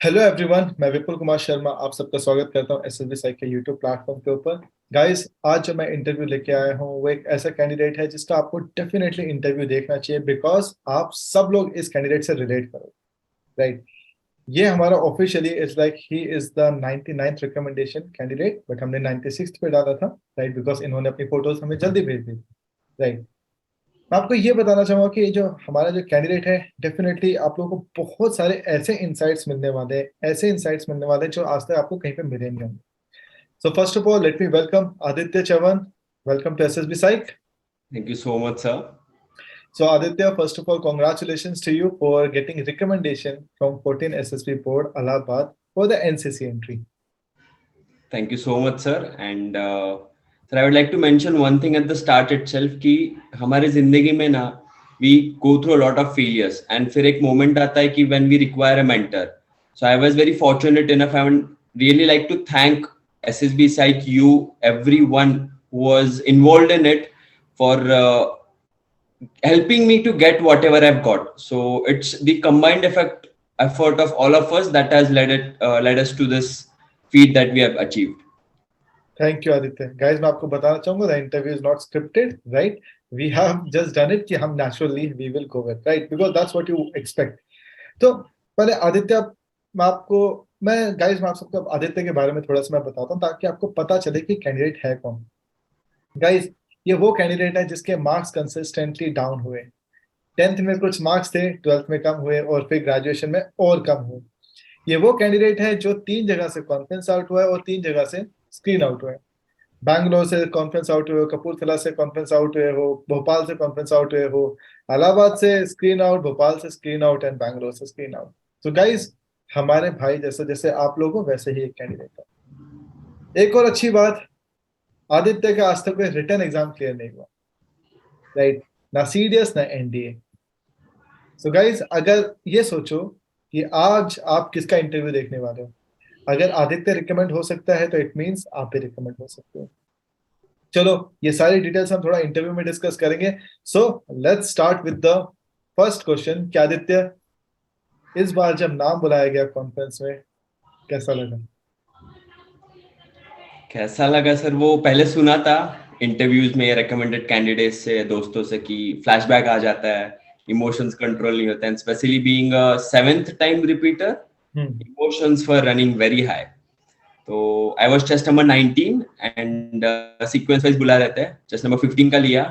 Hello everyone, मैं विपुल कुमार शर्मा आप सबका स्वागत करता हूं एसएसबी साइक के यूट्यूब प्लेटफॉर्म के ऊपर। गाइस, आज जो मैं इंटरव्यू लेके आया हूं वो एक ऐसा कैंडिडेट है जिसका आपको डेफिनेटली इंटरव्यू देखना चाहिए, बिकॉज आप सब लोग इस कैंडिडेट से रिलेट करो। राइट। ये हमारा officially is like he is the 99th recommendation candidate, but हमने 96th पे डाला था। राइट, बिकॉज इन्होंने अपनी फोटोज हमें जल्दी भेज दी। राइट। मैं आपको ये बताना चाहूंगा कि जो हमारा जो कैंडिडेट है, डेफिनेटली आप लोगों को बहुत सारे ऐसे इंसाइट्स मिलने वाले हैं, ऐसे इंसाइट्स मिलने वाले हैं जो आज तक आपको कहीं पे मिले नहीं होंगे। So first of all let me welcome Aditya Chavan. Welcome to SSB psych. Thank you so much, sir. So Aditya, first of all, congratulations to you for getting recommendation from 14 SSB board Allahabad for the NCC entry. Thank you so much, sir. And sir, I would like to mention one thing at the start itself कि हमारे जिंदगी में ना we go through a lot of failures and फिर एक moment आता है कि when we require a mentor. So I was very fortunate enough. I would really like to thank SSB Psych, you, everyone who was involved in it for helping me to get whatever I've got. So it's the combined effort of all of us that has led us to this feat that we have achieved. Thank you Aditya. Guys, मैं आपको बताना चाहूंगा the interview is not scripted, right? We have just done it कि हम naturally we will go with, right? Because that's what you expect. तो पहले आदित्य, मैं आप सबको आदित्य के बारे में थोड़ा सा मैं बताता हूँ ताकि आपको पता चले कि कैंडिडेट है कौन। गाइस, ये वो कैंडिडेट है जिसके मार्क्स कंसिस्टेंटली डाउन हुए। 10th में कुछ मार्क्स थे, 12th में कम हुए और फिर ग्रेजुएशन में और कम हुए। ये वो कैंडिडेट है जो 3 जगह से कॉन्फ्रेंस आउट हुआ है और 3 जगह से स्क्रीन आउट हुआ है। बैंगलोर से कॉन्फ्रेंस आउट हुए हो, कपूरथला से कॉन्फ्रेंस आउट हुए हो, भोपाल से कॉन्फ्रेंस आउट हुए हो, इलाहाबाद से स्क्रीन आउट, भोपाल से स्क्रीन आउट एंड बैंगलोर से स्क्रीन आउट। तो गाइस, हमारे भाई जैसे जैसे आप लोग हो वैसे ही एक कैंडिडेट है। एक और अच्छी बात, आदित्य का आज तक कोई रिटन एग्जाम क्लियर नहीं हुआ। राइट, ना सीडीएस ना एनडीए। सो गाइस, अगर ये सोचो कि आज आप किसका इंटरव्यू देखने वाले हो, अगर आदित्य रिकमेंड हो सकता है तो इट मींस आप भी रिकमेंड हो सकते हो। चलो, ये सारी डिटेल्स हम थोड़ा इंटरव्यू में डिस्कस करेंगे। So let's start with the first question. क्या आदित्य, इस बार जब नाम बुलाया गया कॉन्फ्रेंस में, कैसा लगा? कैसा लगा सर? वो पहले सुना था इंटरव्यूज में रिकमेंडेड कैंडिडेट्स से, दोस्तों से, कि फ्लैशबैक आ जाता है, इमोशंस कंट्रोल नहीं होता, and specially being a 7th time repeater, emotions were running very high. तो I was chest number 19 and sequence wise बुला रहते हैं, चेस्ट नंबर 15 का लिया।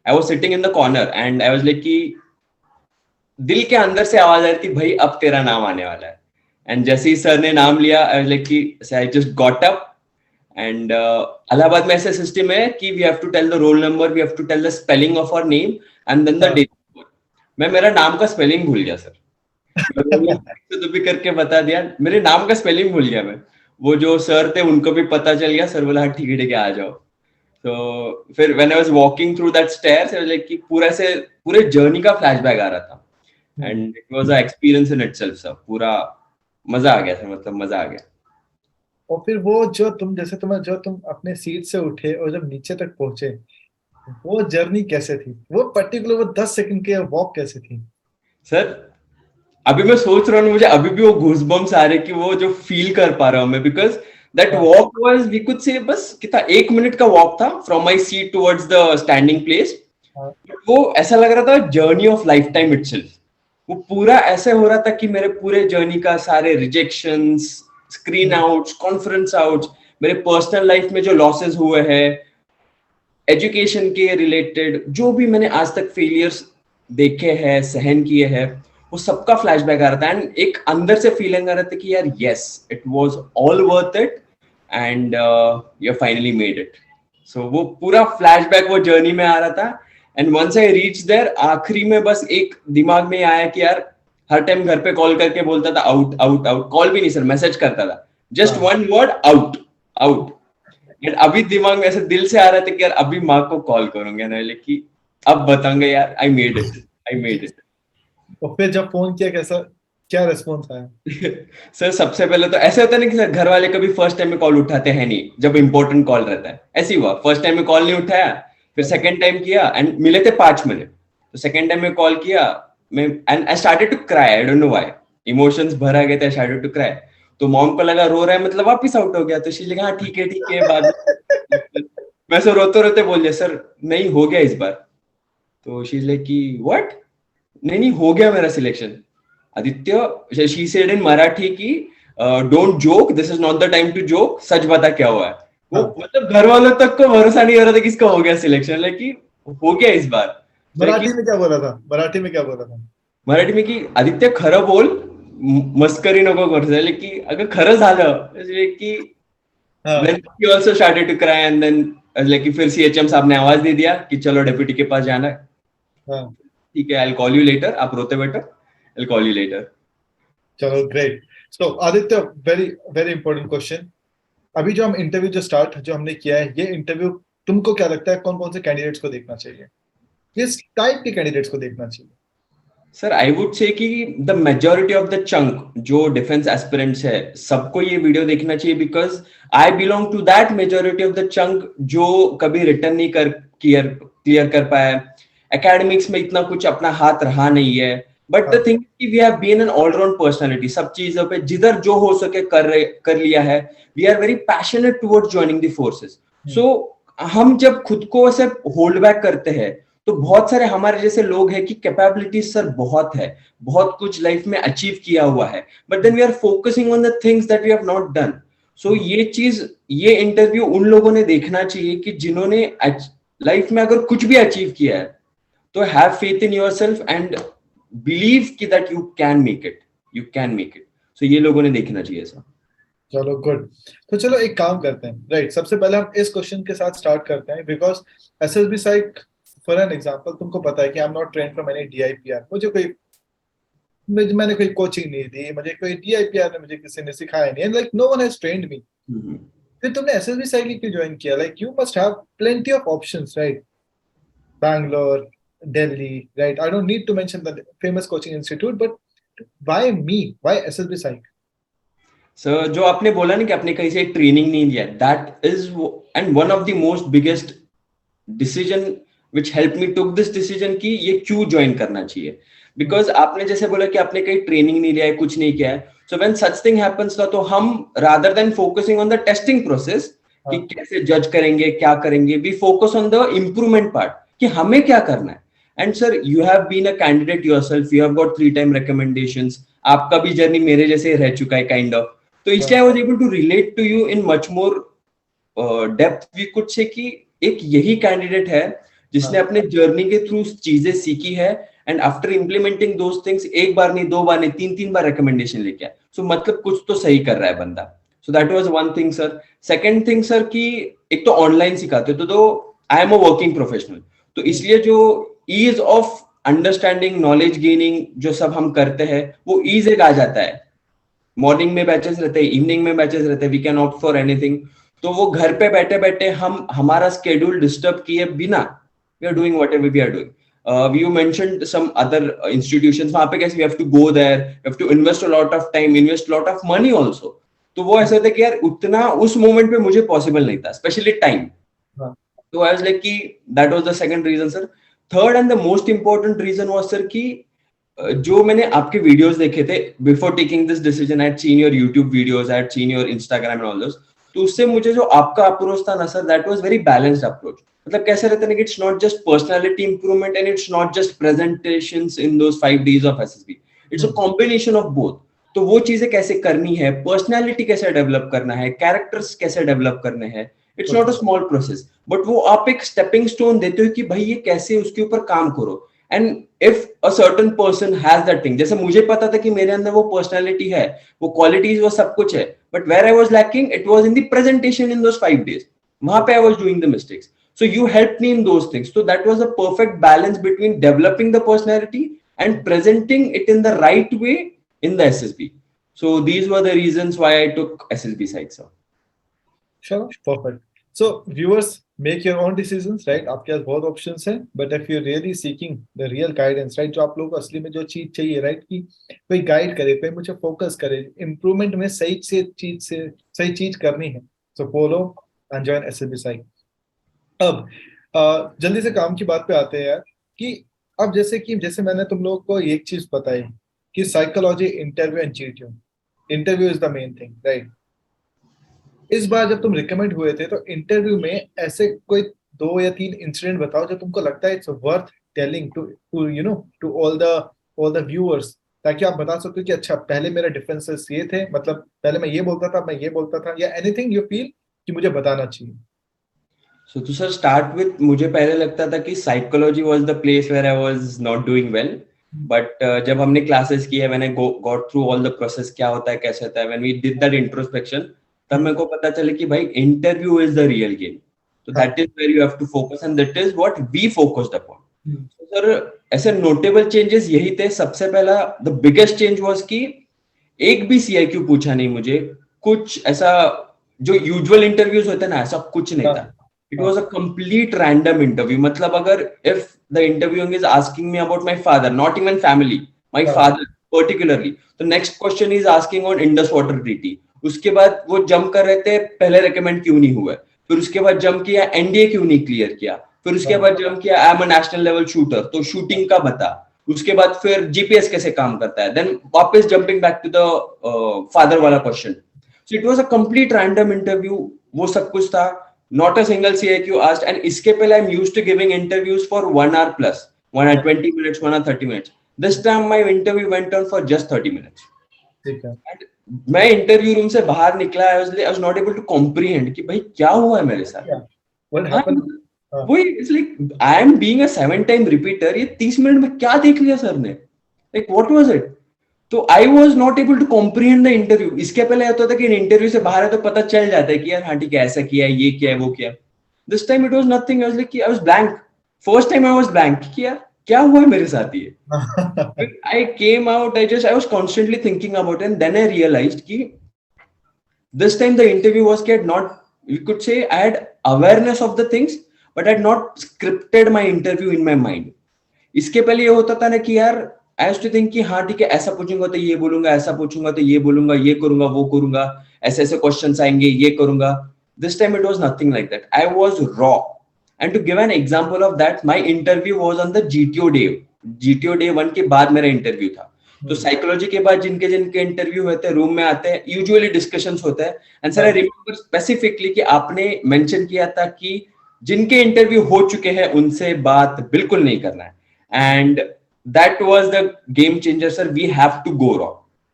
I was sitting in the corner and I was like कि दिल के अंदर से आवाज आ रही थी, भाई अब तेरा नाम आने वाला है। एंड जैसे ही सर ने नाम लिया, आई वाज लाइक कि I just got up and Allahabad में ऐसा सिस्टम है कि we have to tell the roll number, we have to tell the spelling of our name and then the date. मैं मेरा नाम का स्पेलिंग भूल गया सर। तो भी करके बता दिया, मेरे नाम का स्पेलिंग भूल गया मैं। वो जो सर थे उनको भी पता चल गया, सर बोला हाँ ठीक है आ जाओ। तो फिर when I was walking through that stairs, I was like कि पूरे जर्नी का फ्लैशबैक आ रहा था and it was a experience in itself sir. पूरा मजा आ गया सर, मतलब मजा आ गया। और फिर वो जो तुम अपने सीट से उठे और जब नीचे तक पहुंचे, वो जर्नी कैसे थी? वो पर्टिकुलर वो 10 सेकंड के वॉक कैसे थी? सर अभी मैं सोच रहा हूँ, मुझे अभी भी वो घूसबम्स आ रहे कि वो जो फील कर पा रहा हूँ मैं, because that walk was, we could say, बस कितना 1 मिनट का वॉक था from my seat towards the standing place. वो ऐसा लग रहा था journey of lifetime itself. वो पूरा ऐसे हो रहा था कि मेरे पूरे जर्नी का सारे rejections, screen outs, conference outs, मेरे पर्सनल लाइफ में जो लॉसेस हुए हैं, एजुकेशन के रिलेटेड जो भी मैंने आज तक फेलियर्स देखे हैं, सहन किए हैं, वो सबका फ्लैशबैक आ रहा था एंड एक अंदर से फीलिंग आ रहा था कि यार yes, it was all worth it and you finally made it. So वो पूरा फ्लैशबैक वो जर्नी में आ रहा था and once I reach there, आखिरी में बस एक दिमाग में आया कि यार हर टाइम घर पे कॉल करके बोलता था आउट आउट आउट, कॉल भी नहीं सर, मैसेज करता था, just one word, out out. And अभी दिमाग में ऐसे दिल से आ रहा था कि यार अभी माँ को कॉल करूंगे ना, लेकिन अब बताऊंगा यार I made it, I made it. और फिर जब फोन किया, कैसा, क्या रेस्पॉन्स आया? सर सबसे पहले तो ऐसे होता है ना कि सर घर वाले कभी फर्स्ट टाइम में कॉल उठाते हैं नहीं, जब इंपॉर्टेंट कॉल रहता है। ऐसे ही हुआ, फर्स्ट टाइम में कॉल नहीं उठाया, फिर सेकंड टाइम किया एंड मिले थे 5 मिनट, तो सेकंड टाइम में कॉल किया मैं and I started to cry, I don't know why, emotions भर आ गए थे, आई स्टार्टेड टू क्राई। तो मॉम को लगा रो रहा है मतलब वापस आउट हो गया, तो शी लगा हाँ ठीक है बाद में। मैं सर रोते रोते बोल दिया सर नहीं हो गया इस बार। तो शी लाइक कि व्हाट, नहीं नहीं हो गया मेरा selection. Aditya she said in Marathi की don't joke, this is not the time to joke, सच बता क्या हुआ है। वो हाँ, मतलब घर वालों तक को भरोसा नहीं हो रहा था किसका हो गया सिलेक्शन, लाइक हो गया इस बार। मराठी में क्या बोला था, मराठी में क्या बोला था? मराठी में की आदित्य खरं बोल, मस्करी नको करू, लाइक की अगर खरं झालं like की हाँ, then he also started to cry and then like कि फिर सीएचएम साहब ने आवाज दे दिया कि चलो डेप्यूटी के पास जाना है। हाँ, ठीक है आई कॉल यू लेटर, आप रोते बैठो, आई कॉल यू लेटर। चलो great. So Aditya, very very important question. अभी जो हम इंटरव्यू जो स्टार्ट जो हमने किया है, ये इंटरव्यू तुमको क्या लगता है कौन कौन से कैंडिडेट्स को देखना चाहिए, किस टाइप के कैंडिडेट्स को देखना चाहिए? सर आई वुड से कि the majority of the chunk जो डिफेंस एस्पिरेंट्स है सबको ये वीडियो देखना चाहिए, because I belong to that majority of the chunk जो कभी रिटर्न नहीं कर क्लियर कर पाया, एकेडमिक्स में इतना कुछ अपना हाथ रहा नहीं है। बट द हाँ, thing we have been an all round personality, सब चीजों पे जिधर जो हो सके कर लिया है। We are very passionate towards joining the forces. Hmm, so हम जब खुद को ऐसे होल्ड बैक करते हैं तो बहुत सारे हमारे जैसे लोग हैं कि कैपेबिलिटीज सर बहुत है, बहुत कुछ लाइफ में अचीव किया हुआ है, but then we are focusing on the things that we have not done. So ये चीज, ये इंटरव्यू उन लोगों ने देखना चाहिए कि जिन्होंने लाइफ में अगर कुछ भी अचीव किया है तो have faith in yourself and believe कि that you can make it, you can make it. So ये लोगों ने देखना चाहिए सर। चलो गुड। तो चलो एक काम करते हैं, राइट? सबसे पहले हम इस क्वेश्चन के साथ स्टार्ट करते हैं, because SSB psych, for an example, तुमको पता है कि I am not train from any DIPR. मैंने कोई कोचिंग नहीं दी, मुझे कोई डीआईपीआर ने मुझे किसी ने सिखाया नहीं, like no one has trained me. फिर तुमने एसएसबी साइक क्यों ज्वाइन किया? Like you must have plenty of options, right? Bangalore, Delhi, right? I don't need to mention the famous coaching institute, but why me, why SSB psych? Sir जो आपने बोला ना कि आपने कहीं से ट्रेनिंग नहीं लिया, that is and one of the most biggest decision which help me took this decision कि ये क्यों ज्वाइन करना चाहिए। बिकॉज आपने जैसे बोला कि आपने कहीं ट्रेनिंग नहीं लिया है, कुछ नहीं किया है, so when such thing happens ना, तो हम rather than focusing on the testing process कि कैसे जज करेंगे क्या करेंगे, we focus on the improvement part कि हमें क्या करना है। And sir you have been a candidate yourself, you have got 3 time recommendations, आपका भी जर्नी मेरे जैसे रह चुका है काइंड ऑफ। तो इसलिए I was able to relate to you in much more depth. We could say कि एक यही कैंडिडेट है जिसने अपने जर्नी के थ्रू चीजें सीखी है and after implementing those things एक बार नहीं, 2 बार नहीं, 3 बार रिकमेंडेशन लेके आया। सो मतलब कुछ तो सही कर रहा है बंदा। So that was one thing sir. Second thing sir कि एक तो ऑनलाइन सिखाते तो I am a working professional, तो इसलिए जो ease of understanding, knowledge gaining जो सब हम करते हैं वो ईज एक आ जाता है। मॉर्निंग में बैचेस रहते हैं, इवनिंग में बैचेस रहते हैं, we can opt for anything. तो वो घर पे बैठे बैठे हम हमारा स्केड्यूल डिस्टर्ब किए बिना we are doing whatever we are doing. You mentioned some other institutions, वहां पे कैसे we have to go there, we have to invest a lot of time, invest lot of money also. तो वो ऐसा था कि यार उतना उस मोमेंट पे मुझे पॉसिबल नहीं था, स्पेशली टाइम। तो आई वाज लाइक कि that was the second reason sir. Third and the most important reason was sir कि जो मैंने आपके वीडियोस देखे थे before taking this decision, I had seen your YouTube videos, I had seen your Instagram and all those. तो उससे मुझे जो आपका अप्रोच था ना sir, that was very balanced approach. मतलब कैसे रहता है कि it's not just personality improvement and it's not just presentations in those 5 days of SSB, it's a combination of both. तो वो चीजें कैसे करनी है, पर्सनालिटी कैसे डेवलप करना है, कैरेक्टर्स कैसे डेवलप करने हैं, it's not a small process, but वो आप एक स्टेपिंग स्टोन देते हो कि भाई ये कैसे उसके ऊपर काम करो। And if a certain person has that thing, जैसे मुझे पता था कि मेरे अंदर वो पर्सनालिटी है, वो क्वालिटीज, वो सब कुछ है, but where I was lacking it was in the presentation in those 5 days, वहां पे I was doing the mistakes. So you helped me in those things. So that was a perfect balance between developing the personality and presenting it in the right way in the SSB. So these were the reasons why I took SSB Psych, sir. चलो perfect. So viewers, make your own decisions, right? आपके पास बहुत options हैं, but if you really seeking the real guidance, right, जो आप लोगों को असली में जो चीज चाहिए, राइट, कि कोई गाइड करे, कोई मुझे फोकस करे इम्प्रूवमेंट में, से सही चीज करनी है, so follow and join SSB psych. अब जल्दी से काम की बात पे आते हैं यार, कि अब जैसे मैंने तुम लोगों को एक चीज बताई कि psychology, interview and GTU, interview is the main thing, right? इस बार जब तुम रिकमेंड हुए थे तो इंटरव्यू में ऐसे कोई 2 या 3 इंसिडेंट बताओ जो तुमको लगता है it's worth telling to to all the viewers, ताकि आप बता सको कि अच्छा पहले मेरा डिफरेंसेस ये थे, मतलब पहले मैं ये बोलता था, मैं ये बोलता था, या एनीथिंग यू फील कि मुझे बताना चाहिए। So to sir start with, मुझे पहले लगता था कि psychology was the place where I was not doing well, but जब हमने क्लासेस की है, मैंने got through all the process, क्या होता है कैसे होता है, when we did that introspection, तब मेरे को पता चला कि भाई interview is the real game, तो that is where you have to focus and that is what we focused upon. Sir ऐसे नोटेबल चेंजेस यही थे। सबसे पहला द बिगेस्ट चेंज वाज कि एक भी सीआईक्यू पूछा नहीं मुझे, कुछ ऐसा जो यूजुअल इंटरव्यूज होते हैं ना, ऐसा कुछ नहीं था। It was a complete random interview. मतलब अगर if the interviewing is asking me about my father, not even family, my father particularly, तो next question is asking on Indus Water Treaty. उसके बाद वो जंप कर रहे थे पहले recommend क्यों नहीं हुआ, फिर उसके बाद जंप किया एनडीए क्यों नहीं क्लियर किया, फिर उसके बाद जंप किया आई am a national level shooter, तो शूटिंग का बता, उसके बाद फिर जीपीएस कैसे काम करता है, देन वापस jumping back to the father वाला question. So it was a complete random interview, वो सब कुछ था। Not a single CIQ asked, and इसके पहले I'm used to giving interviews for 1 hour plus, 1 hour 20 minutes, 1 hour 30 minutes. This time my interview went on for just 30 minutes. And मैं interview room से बाहर निकला, I was not able to comprehend कि भाई क्या हुआ है मेरे साथ। What happened? वही it's like I am being a 7-time repeater, ये 30 मिनट में क्या देख लिया सर ने, like what was it? तो I was not able to comprehend the interview. इसके पहले होता था कि इंटरव्यू से बाहर है तो पता चल जाता है कि यार हाँ ठीक है, ऐसा किया है, ये किया है, वो किया। This time it was nothing, I was like I was blank. First time I was blank कि यार क्या हुआ है मेरे साथ ये। I came out, I was constantly thinking about and then I realised कि this time the interview was कि not, you could say I had awareness of the things but I had not scripted my interview in my mind. इसके पहले ये होता था ना कि यार I used to think कि हाँ ठीक है, ऐसा पूछूंगा तो ये बोलूंगा, ऐसा पूछूंगा तो ये बोलूंगा, ये करूंगा, वो करूंगा, ऐसे ऐसे क्वेश्चंस आएंगे, ये करूंगा। This time it was nothing like that. I was raw. And to give an example of that, my interview was on the GTO day. GTO day 1 के बाद मेरा इंटरव्यू था। तो साइकोलॉजी के बाद जिनके जिनके इंटरव्यू होते हैं, रूम में आते हैं, यूजुअली डिस्कशंस होते हैं। And sir I remember specifically कि आपने मेंशन किया था कि जिनके इंटरव्यू हो चुके हैं उनसे बात बिल्कुल नहीं करना है। And that was the game changer sir, we have to go raw.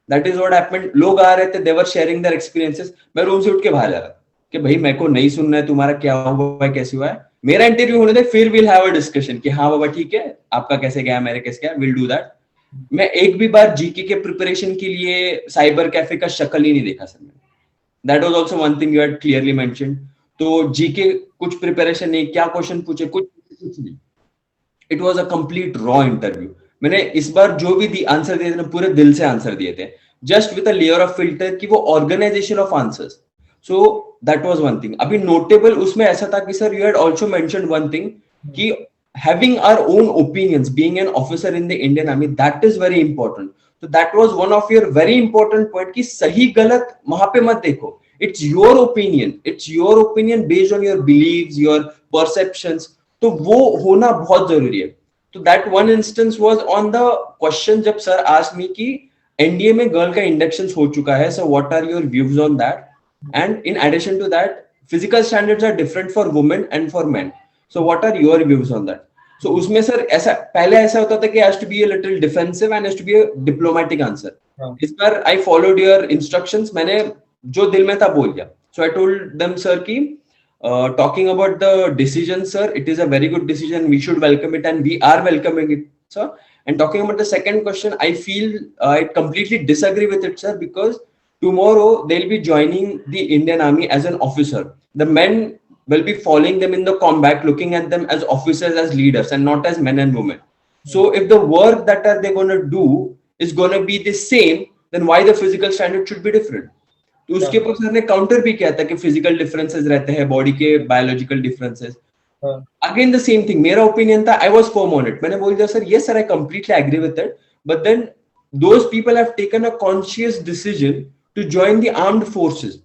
That is what happened. लोग आ रहे थे, they were sharing their experiences, मैं रूम से उठ के बाहर जा रहा था कि भाई मेरे को नहीं सुनना है तुम्हारा क्या हुआ है, कैसे हुआ है, मेरा इंटरव्यू होने दे, फिर विल हैव अ डिस्कशन कि हाँ बाबा ठीक है, आपका कैसे गया, मेरे कैसे गया, विल डू दैट। मैं एक भी बार जीके के प्रिपरेशन के लिए साइबर कैफे का शक्ल ही नहीं देखा सर मैंने। That was also one thing you had clearly mentioned. तो जीके कुछ प्रिपरेशन नहीं, क्या क्वेश्चन पूछे, कुछ नहीं। It was a complete raw interview. मैंने इस बार जो भी आंसर दिए थे ना, पूरे दिल से आंसर दिए थे, just with a layer of filter कि वो organisation of answers. So that was one thing. अभी नोटेबल उसमें ऐसा था कि sir you had also mentioned one thing कि having our own opinions, being an officer in the Indian Army, that is very important. So that was one of your very important point कि सही गलत वहां पे मत देखो, it's your opinion, it's your opinion based on your beliefs, your perceptions, तो वो होना बहुत जरूरी है। तो that one instance was on the question जब सर asked me कि एनडीए में गर्ल का इंडक्शन हो चुका है, so what are your views on that, and in addition to that physical standards are different for women and for men, so what are your views on that? So उसमें sir ऐसा पहले ऐसा होता था कि has to be a little defensive and has to be a diplomatic answer. इस बार I followed your instructions, मैंने जो दिल में था बोल दिया. So I told them sir कि talking about the decision sir, it is a very good decision, we should welcome it and we are welcoming it sir. And talking about the second question, I feel I completely disagree with it sir, because tomorrow they'll be joining the Indian Army as an officer. The men will be following them in the combat, looking at them as officers, as leaders, and not as men and women. So if the work that are they going to do is going to be the same, then why the physical standard should be different? तो उसके ऊपर sir ने counter भी किया था कि physical differences रहते हैं, बॉडी के biological differences. Again the same thing, मेरा ओपिनियन था, I was firm on it, मैंने बोल दिया sir yes sir I completely agree with it, but then those people have taken a conscious decision to join the armed forces.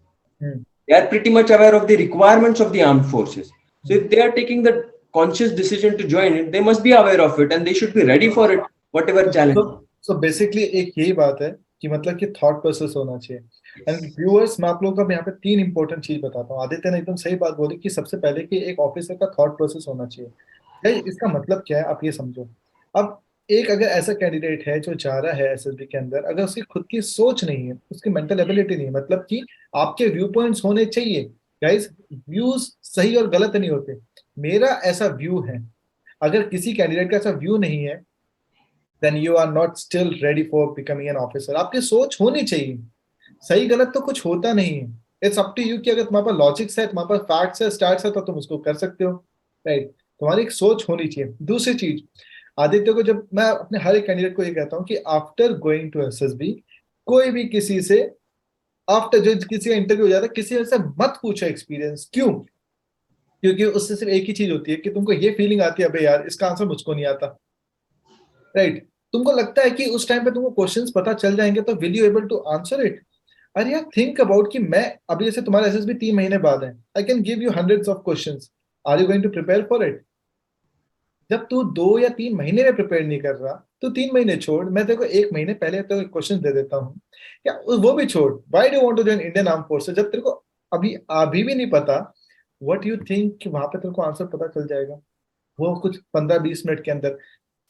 They are pretty much aware of the requirements of the armed forces. So if they are taking the conscious decision to join it, they must be aware of it and they should be ready for it, whatever challenge. So basically एक यही बात है कि मतलब कि thought process होना चाहिए। And viewers, मैं आप लोगों को यहाँ पे 3 इंपॉर्टेंट चीज बताता हूँ। आदित्य ने एकदम सही बात बोली कि सबसे पहले कि एक ऑफिसर का थॉट प्रोसेस होना चाहिए। भाई इसका मतलब क्या है, आप ये समझो। अब एक अगर ऐसा कैंडिडेट है जो जा रहा है एसएसबी के अंदर, अगर उसकी खुद की सोच नहीं है, उसकी मेंटल एबिलिटी नहीं है, मतलब कि आपके व्यू पॉइंट्स होने चाहिए। गाइस, व्यूज सही और गलत नहीं होते। मेरा ऐसा व्यू है, अगर किसी कैंडिडेट का ऐसा व्यू नहीं है, then you are not still ready for becoming an officer. आपकी सोच होनी चाहिए, सही गलत तो कुछ होता नहीं है। इट्स अप टू यू कि अगर तुम्हारे पास लॉजिक्स है, तुम्हारे पास फैक्ट्स है, स्टैट्स है, तो तुम उसको कर सकते हो। राइट, तुम्हारी एक सोच होनी चाहिए। दूसरी चीज, आदित्य को जब मैं अपने हर एक कैंडिडेट को ये कहता हूँ कि आफ्टर गोइंग टू एसएसबी, कोई भी किसी से आफ्टर जो किसी का इंटरव्यू हो जाता है, किसी से मत पूछो एक्सपीरियंस। क्यों? क्योंकि उससे सिर्फ एक ही चीज होती है कि तुमको ये फीलिंग आती है, अबे यार इसका आंसर मुझको नहीं आता। राइट, तुमको लगता है कि उस टाइम पे तुमको क्वेश्चंस पता चल जाएंगे, तो will you able to answer it? अरे यार, थिंक अबाउट कि मैं अभी जैसे तुम्हारा एसएसबी 3 महीने बाद है, I can give you hundreds of questions. Are you going to prepare for it? जब तू 2 या 3 महीने में प्रिपेयर नहीं कर रहा, तो 3 महीने छोड़, मैं तेरे को 1 महीने पहले तो क्वेश्चन दे देता हूँ। या वो भी छोड़, why do want to join Indian arm forces, जब तेरे को अभी भी नहीं पता, व्हाट यू थिंक कि वहां पे तेरे को आंसर पता चल जाएगा वो कुछ 15-20 मिनट के अंदर?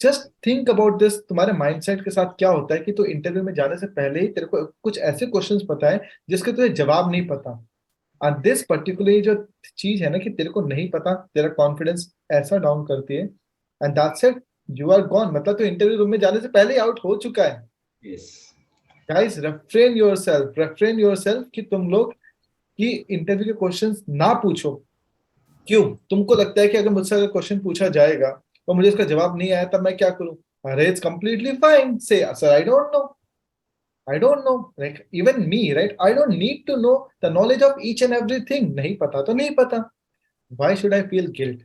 Just think about this. तुम्हारे माइंडसेट के साथ क्या होता है कि तू इंटरव्यू में जाने से पहले ही तेरे को कुछ ऐसे क्वेश्चंस पता है जिसके तुझे जवाब नहीं पता। और दिस पर्टिकुलरली जो चीज है ना कि तेरे को नहीं पता, तेरा कॉन्फिडेंस ऐसा डाउन करती है, and that's it, you are gone. मतलब तो इंटरव्यू रूम में जाने से पहले ही आउट हो चुका है। Yes. गाइस, रेफ्रेन योरसेल्फ कि तुम लोग कि इंटरव्यू के क्वेश्चंस ना पूछो। क्यों? तुमको लगता है कि अगर मुझसे अगर क्वेश्चन पूछा जाएगा और मुझे इसका जवाब नहीं आया, तब मैं क्या करूं? अरे it's completely fine, say sir I don't know, I don't know. Like even me, right, I don't need to know the knowledge of each and everything. नहीं पता तो नहीं पता, why should I feel guilt?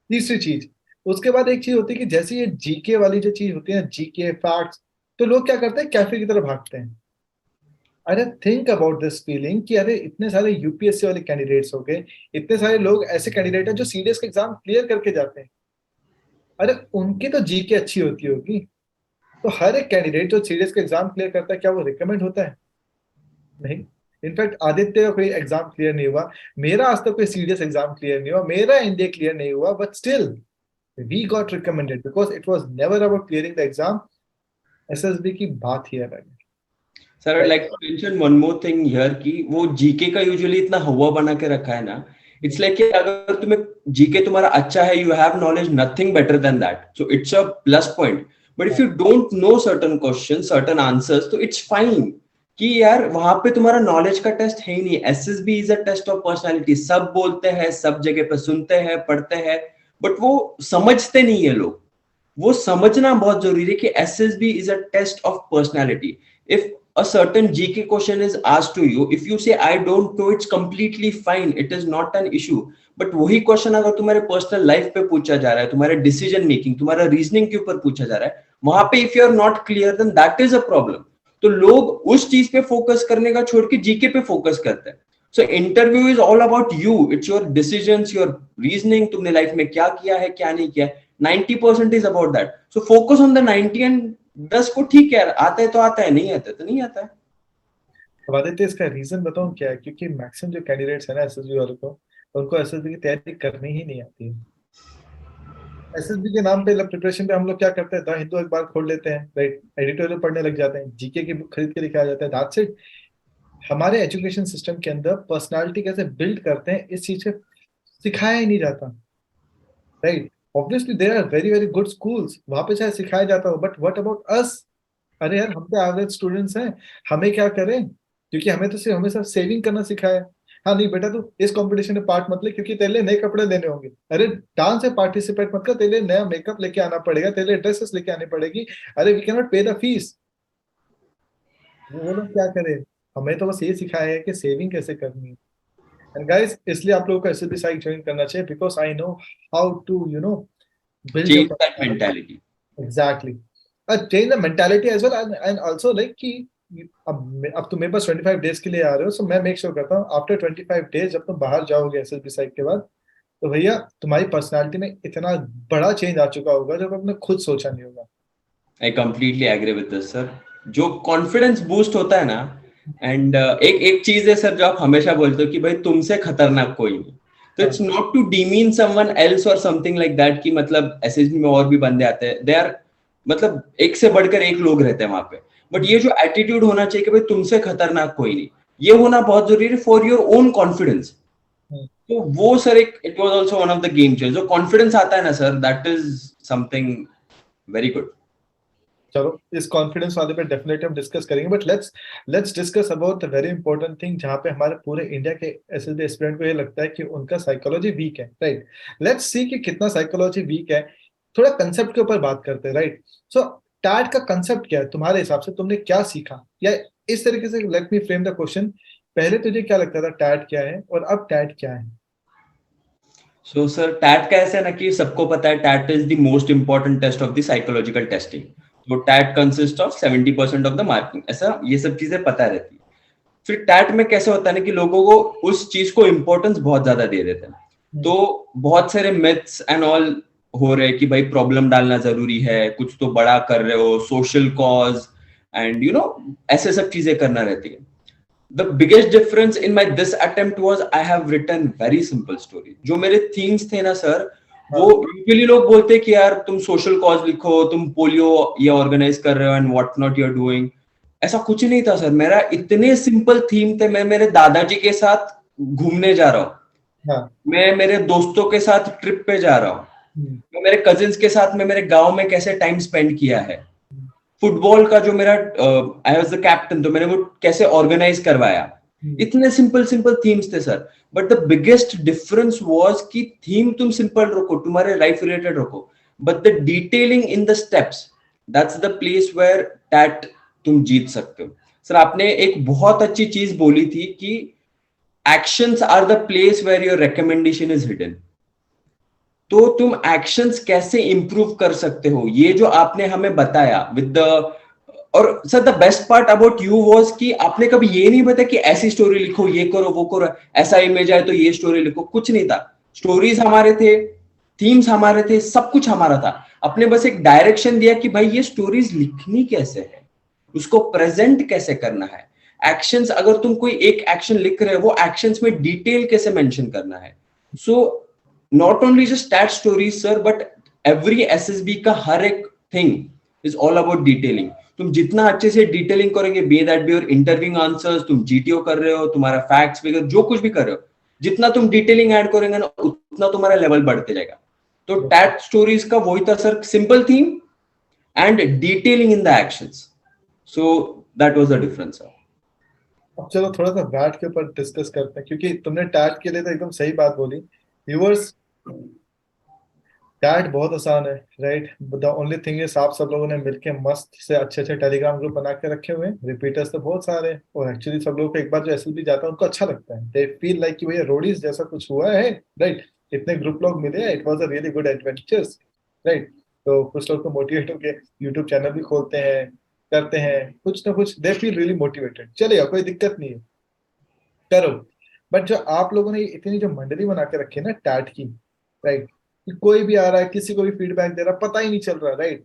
तीसरी चीज, उसके बाद एक चीज होती है कि जैसे ये जीके वाली जो चीज होती है, जीके फैक्ट्स, तो लोग क्या करते हैं, कैफे की तरफ भागते हैं। अरे थिंक अबाउट दिस फीलिंग कि अरे इतने सारे यूपीएससी वाले कैंडिडेट्स हो गए, इतने सारे लोग ऐसे कैंडिडेट हैं जो सीडीएस का एग्जाम क्लियर करके जाते हैं। अरे उनकी तो जीके अच्छी होती होगी, तो हर एक कैंडिडेट जो सीडीएस का एग्जाम क्लियर करता है, क्या वो रिकमेंड होता है? नहीं। इनफैक्ट आदित्य का कोई एग्जाम क्लियर नहीं हुआ, मेरा आज तक कोई सीडीएस एग्जाम क्लियर नहीं हुआ, मेरा एनडीए क्लियर नहीं हुआ, but still we got recommended because it was never about clearing the exam. SSB की बात ही अलग Sir, I'd है। like to mention one more thing here कि वो जीके का यूजुअली इतना हवा बना के रखा है ना, इट्स लाइक कि अगर तुम्हें जीके तुम्हारा अच्छा है, you have knowledge, nothing better than that, so it's a plus point. But if you don't know certain question, certain answers, तो इट्स फाइन कि यार वहां पे तुम्हारा नॉलेज का टेस्ट है ही नहीं। SSB is a test of personality. सब बोलते हैं, सब जगह पे सुनते हैं, पढ़ते हैं, बट वो समझते नहीं है लोग। वो समझना बहुत जरूरी है कि SSB is a test of personality. If a certain GK question is asked to you, if you say I don't know, it's completely fine, it is not an issue. But वही क्वेश्चन अगर तुम्हारे personal life पे पूछा जा रहा है, तुम्हारे decision making, तुम्हारा रीजनिंग के ऊपर पूछा जा रहा है, वहां पे if you are not clear, then that is a problem. तो लोग उस चीज पे फोकस करने का छोड़ के जीके पे फोकस करते हैं। So interview is all about you, it's your decisions, your reasoning, तुमने लाइफ में क्या किया है, क्या नहीं किया है। 90% is about that. So focus on the 90 and 10 को। ठीक है, आता है तो आता है, नहीं आता है तो नहीं आता है। अब आदित्य, इसका रीजन बताऊं क्या है? क्योंकि मैक्सिमम जो कैंडिडेट्स है ना एसएसबी वालों को, उनको एसएसबी की तैयारी करनी ही नहीं आती है। एसएसबी के नाम पे प्रिपरेशन पे हम लोग क्या करते हैं, द हिंदू अखबार खोल लेते हैं, राइट, एडिटोरियल पढ़ने लग जाते हैं, जीके की बुक खरीद के लेके आ जाते हैं, दैट्स इट। हमारे एजुकेशन सिस्टम के अंदर पर्सनालिटी कैसे बिल्ड करते हैं, इस चीज से सिखाया ही नहीं जाता। Right, obviously there are very very good schools, वहां पे शायद सिखाया जाता हो, बट व्हाट अबाउट अस? अरे यार, हम तो एवरेज स्टूडेंट्स हैं, हमें क्या करें? क्योंकि हमें सिर्फ सेविंग करना सिखाया है। हाँ नहीं बेटा, तू इस कंपटीशन में पार्ट मत ले क्योंकि तेरे लिए नए कपड़े लेने होंगे। अरे डांस में पार्टिसिपेट मत कर, तेरे लिए नया मेकअप लेके आना पड़ेगा, तेरे लिए ड्रेसेस लेके आनी पड़ेगी। अरे वी कैन नॉट पे द फीस। वो लोग क्या करें? हमें तो बस ये सिखाया है कि सेविंग कैसे करनी है। एंड गाइस, इसलिए आप लोगों को एसएसबी साइट ज्वाइन करना चाहिए, because I know how to build your change that personality. Mentality. Exactly. Change the mentality as well, and also like कि अब तुम मेरे पास 25 डेज के लिए आ रहे हो, सो मैं मेक श्योर करता हूँ आफ्टर 25 डेज जब तुम बाहर जाओगे एसएसबी साइट के बाद, तो भैया तुम्हारी पर्सनालिटी में इतना बड़ा चेंज आ चुका होगा जो तुमने खुद सोचा नहीं होगा। I completely agree with this, sir. जो कॉन्फिडेंस बूस्ट होता है ना, एंड एक एक चीज है सर जो आप हमेशा बोलते हो कि भाई तुमसे खतरनाक कोई नहीं। तो हाँ it's not to demean someone else और समथिंग लाइक दैट कि मतलब एसएसबी में और भी बंदे आते हैं, दे आर मतलब एक से बढ़कर एक लोग रहते हैं वहां पे। बट ये जो एटीट्यूड होना चाहिए कि भाई तुमसे खतरनाक कोई नहीं, ये होना बहुत जरूरी है फॉर योर ओन कॉन्फिडेंस। हाँ। तो वो सर एक it was also one of the game changer. जो कॉन्फिडेंस आता है ना sir, that is something very good. चलो इस कॉन्फिडेंस वाले पे डेफिनेटली हम डिस्कस करेंगे, but let's discuss about the very important thing जहाँ पे हमारे पूरे इंडिया के एसएसबी एस्पिरेंट को ये लगता है कि उनका साइकोलॉजी वीक है, राइट। लेट्स सी कि कितना साइकोलॉजी वीक है। थोड़ा कंसेप्ट के ऊपर बात करते हैं, राइट। सो टैट का कंसेप्ट क्या है तुम्हारे हिसाब से, तुमने क्या सीखा, या इस तरीके से let me frame the question, पहले तुझे क्या लगता था टैट क्या है और अब टैट क्या है? सो सर टैट का ऐसा है ना कि सबको पता है TAT is the most important test of the psychological testing. तो TAT consist of 70% of the marking, ऐसा ये सब चीजें पता रहती है। फिर टैट में कैसे होता है ना कि लोगों को उस चीज को इंपॉर्टेंस बहुत ज्यादा दे देते हैं। हम्म। तो बहुत सारे मिथ्स एंड ऑल हो रहे हैं कि भाई प्रॉब्लम डालना जरूरी है, कुछ तो बड़ा कर रहे हो, social cause and you no ऐसे सब चीजें करना रहती है। The biggest difference in my this attempt was I have written very simple story। जो मेरे themes थे ना सर, वो हाँ यूजुअली लोग बोलते हैं कि यार तुम सोशल कॉज लिखो, तुम पोलियो ये ऑर्गेनाइज कर रहे हो and what not you are doing. ऐसा कुछ नहीं था सर, मेरा इतने सिंपल थीम थे। मैं मेरे दादाजी के साथ घूमने जा रहा हूँ, हाँ। मैं मेरे दोस्तों के साथ ट्रिप पे जा रहा हूँ, हम्म, मैं मेरे कजिन्स के साथ में मेरे गांव में कैसे टाइम स्पेंड किया है, हम्म, फुटबॉल का जो मेरा आई वाज द कैप्टन तो मैंने वो कैसे ऑर्गेनाइज करवाया। हम्म। इतने सिंपल सिंपल थीम्स थे sir. But the biggest difference was कि थीम तुम सिंपल रखो, तुम्हारे लाइफ रिलेटेड रखो, but the detailing in the steps, that's the place where that तुम जीत सकते हो। सर आपने एक बहुत अच्छी चीज बोली थी कि actions are the place where your recommendation is hidden. तो तुम एक्शंस कैसे इंप्रूव कर सकते हो, ये जो आपने हमें बताया विद द, और sir the best part about you was कि आपने कभी ये नहीं बताया कि ऐसी स्टोरी लिखो, ये करो वो करो, ऐसा इमेज आए तो ये स्टोरी लिखो, कुछ नहीं था। स्टोरीज हमारे थे, थीम्स हमारे थे, सब कुछ हमारा था। आपने बस एक डायरेक्शन दिया कि भाई ये स्टोरीज लिखनी कैसे है, उसको प्रेजेंट कैसे करना है, एक्शंस अगर तुम कोई एक एक्शन लिख रहे हो वो एक्शंस में डिटेल कैसे मेंशन करना है। So not only just that story sir, but every SSB का हर एक thing is all about detailing. तुम जितना अच्छे से डिटेलिंग करोगे, be that be your interviewing answers, तुम जीटीओ कर रहे हो, तुम्हारा फैक्ट्स फिगर जो कुछ भी कर रहे हो, जितना तुम डिटेलिंग ऐड करोगे ना उतना तुम्हारा लेवल बढ़ते जाएगा। तो टैट स्टोरीज का वही था sir, simple theme and detailing in the actions. So that was the difference sir. अब चलो थोड़ा सा बैट के ऊपर डिस्कस करते हैं, क्योंकि तुमने टैट के लिए तो एकदम सही बात बोली। व्यूअर्स, टैट बहुत आसान है, right. The only thing is आप सब लोगों ने मिलके मस्त से अच्छे अच्छे टेलीग्राम ग्रुप बना के रखे हुए हैं, रिपीटर्स तो बहुत सारे हैं, और एक्चुअली सब लोगों को एक बार जो एसएलबी जाता है उनको अच्छा लगता है, दे फील लाइक कि भैया रोडीज जैसा कुछ हुआ है, राइट। इतने ग्रुप लोग मिले, it was a really good adventures, right. तो कुछ लोग तो मोटिवेट होके यूट्यूब चैनल भी खोलते हैं, करते हैं कुछ ना कुछ, दे फील रियली मोटिवेटेड, चलेगा कोई दिक्कत नहीं है, करो। बट जो आप लोगों ने इतनी जो मंडली बना के रखी है ना टैट की, राइट, कि कोई भी आ रहा है किसी को भी फीडबैक दे रहा है, पता ही नहीं चल रहा, right.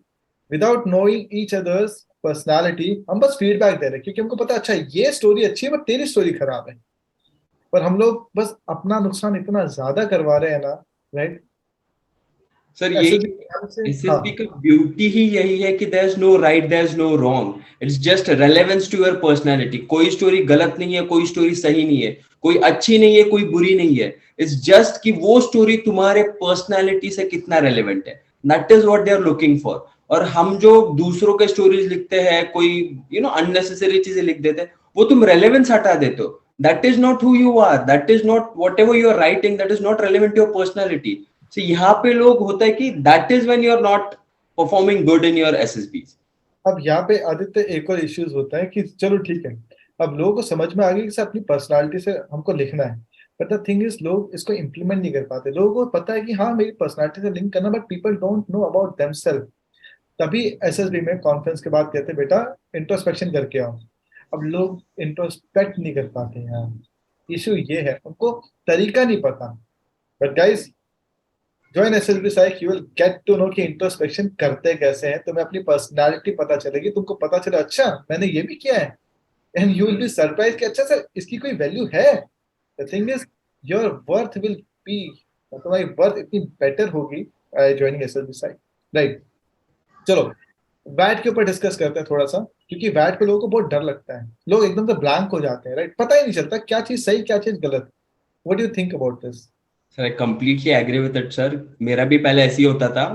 Without knowing each others personality हम बस फीडबैक दे रहे हैं, क्योंकि हमको पता है अच्छा ये स्टोरी अच्छी है बट तेरी स्टोरी खराब है। पर हम लोग बस अपना नुकसान इतना ज्यादा करवा रहे हैं ना, राइट। सर ऐसे यही भी से, हाँ एसएसबी का ब्यूटी ही यही है कि there is no right, there is no wrong, it's just relevance to your personality. कोई स्टोरी गलत नहीं है, कोई स्टोरी सही नहीं है, कोई अच्छी नहीं है, कोई बुरी नहीं है। इट्स जस्ट कि वो स्टोरी तुम्हारे पर्सनालिटी से कितना रेलेवेंट है, that is what they are looking for. और हम जो दूसरों के स्टोरीज लिखते हैं, कोई यू नो अननेसेसरी चीजें लिख देते हैं, वो तुम रेलेवेंस हटा देते हो। That is not who you are, that is not whatever you are writing, that is not relevant to your personality. So यहाँ पे लोग होता है कि that is when you are not performing good in your SSBs। अब यहाँ पे आदित्य एक और इश्यूज होता है कि चलो ठीक है, अब लोगों को समझ में आ गई कि सर अपनी पर्सनालिटी से हमको लिखना है, बट द थिंग इज लोग इसको इम्प्लीमेंट नहीं कर पाते। लोगों को पता है कि हाँ मेरी पर्सनालिटी से लिंक करना, but people don't know about themselves. तभी एसएसबी में कॉन्फ्रेंस के बाद कहते हैं बेटा इंट्रोस्पेक्शन करके आओ। अब लोग इंट्रोस्पेक्ट नहीं कर पाते हैं, इशू ये है, उनको तरीका नहीं पता। But guys, join SLP psych, you will get to know कि इंट्रोस्पेक्शन करते कैसे हैं, तुम्हें अपनी पर्सनालिटी पता चलेगी, तुमको पता चले अच्छा मैंने ये भी किया है, and you will be surprise कि अच्छा सर इसकी कोई वैल्यू है। The thing is your worth will be, तुम्हारी वर्थ इतनी बेटर होगी ज्वाइनिंग एसएलपी साइक, राइट। चलो वैट के ऊपर डिस्कस करते हैं थोड़ा सा, क्योंकि वैट पे लोगों को बहुत डर लगता है, लोग एकदम से ब्लैंक हो जाते हैं, राइट, पता ही नहीं चलता क्या चीज सही क्या चीज गलत। What do you think about this? Sir I completely agree with it sir. मेरा भी पहले ऐसे ही होता था।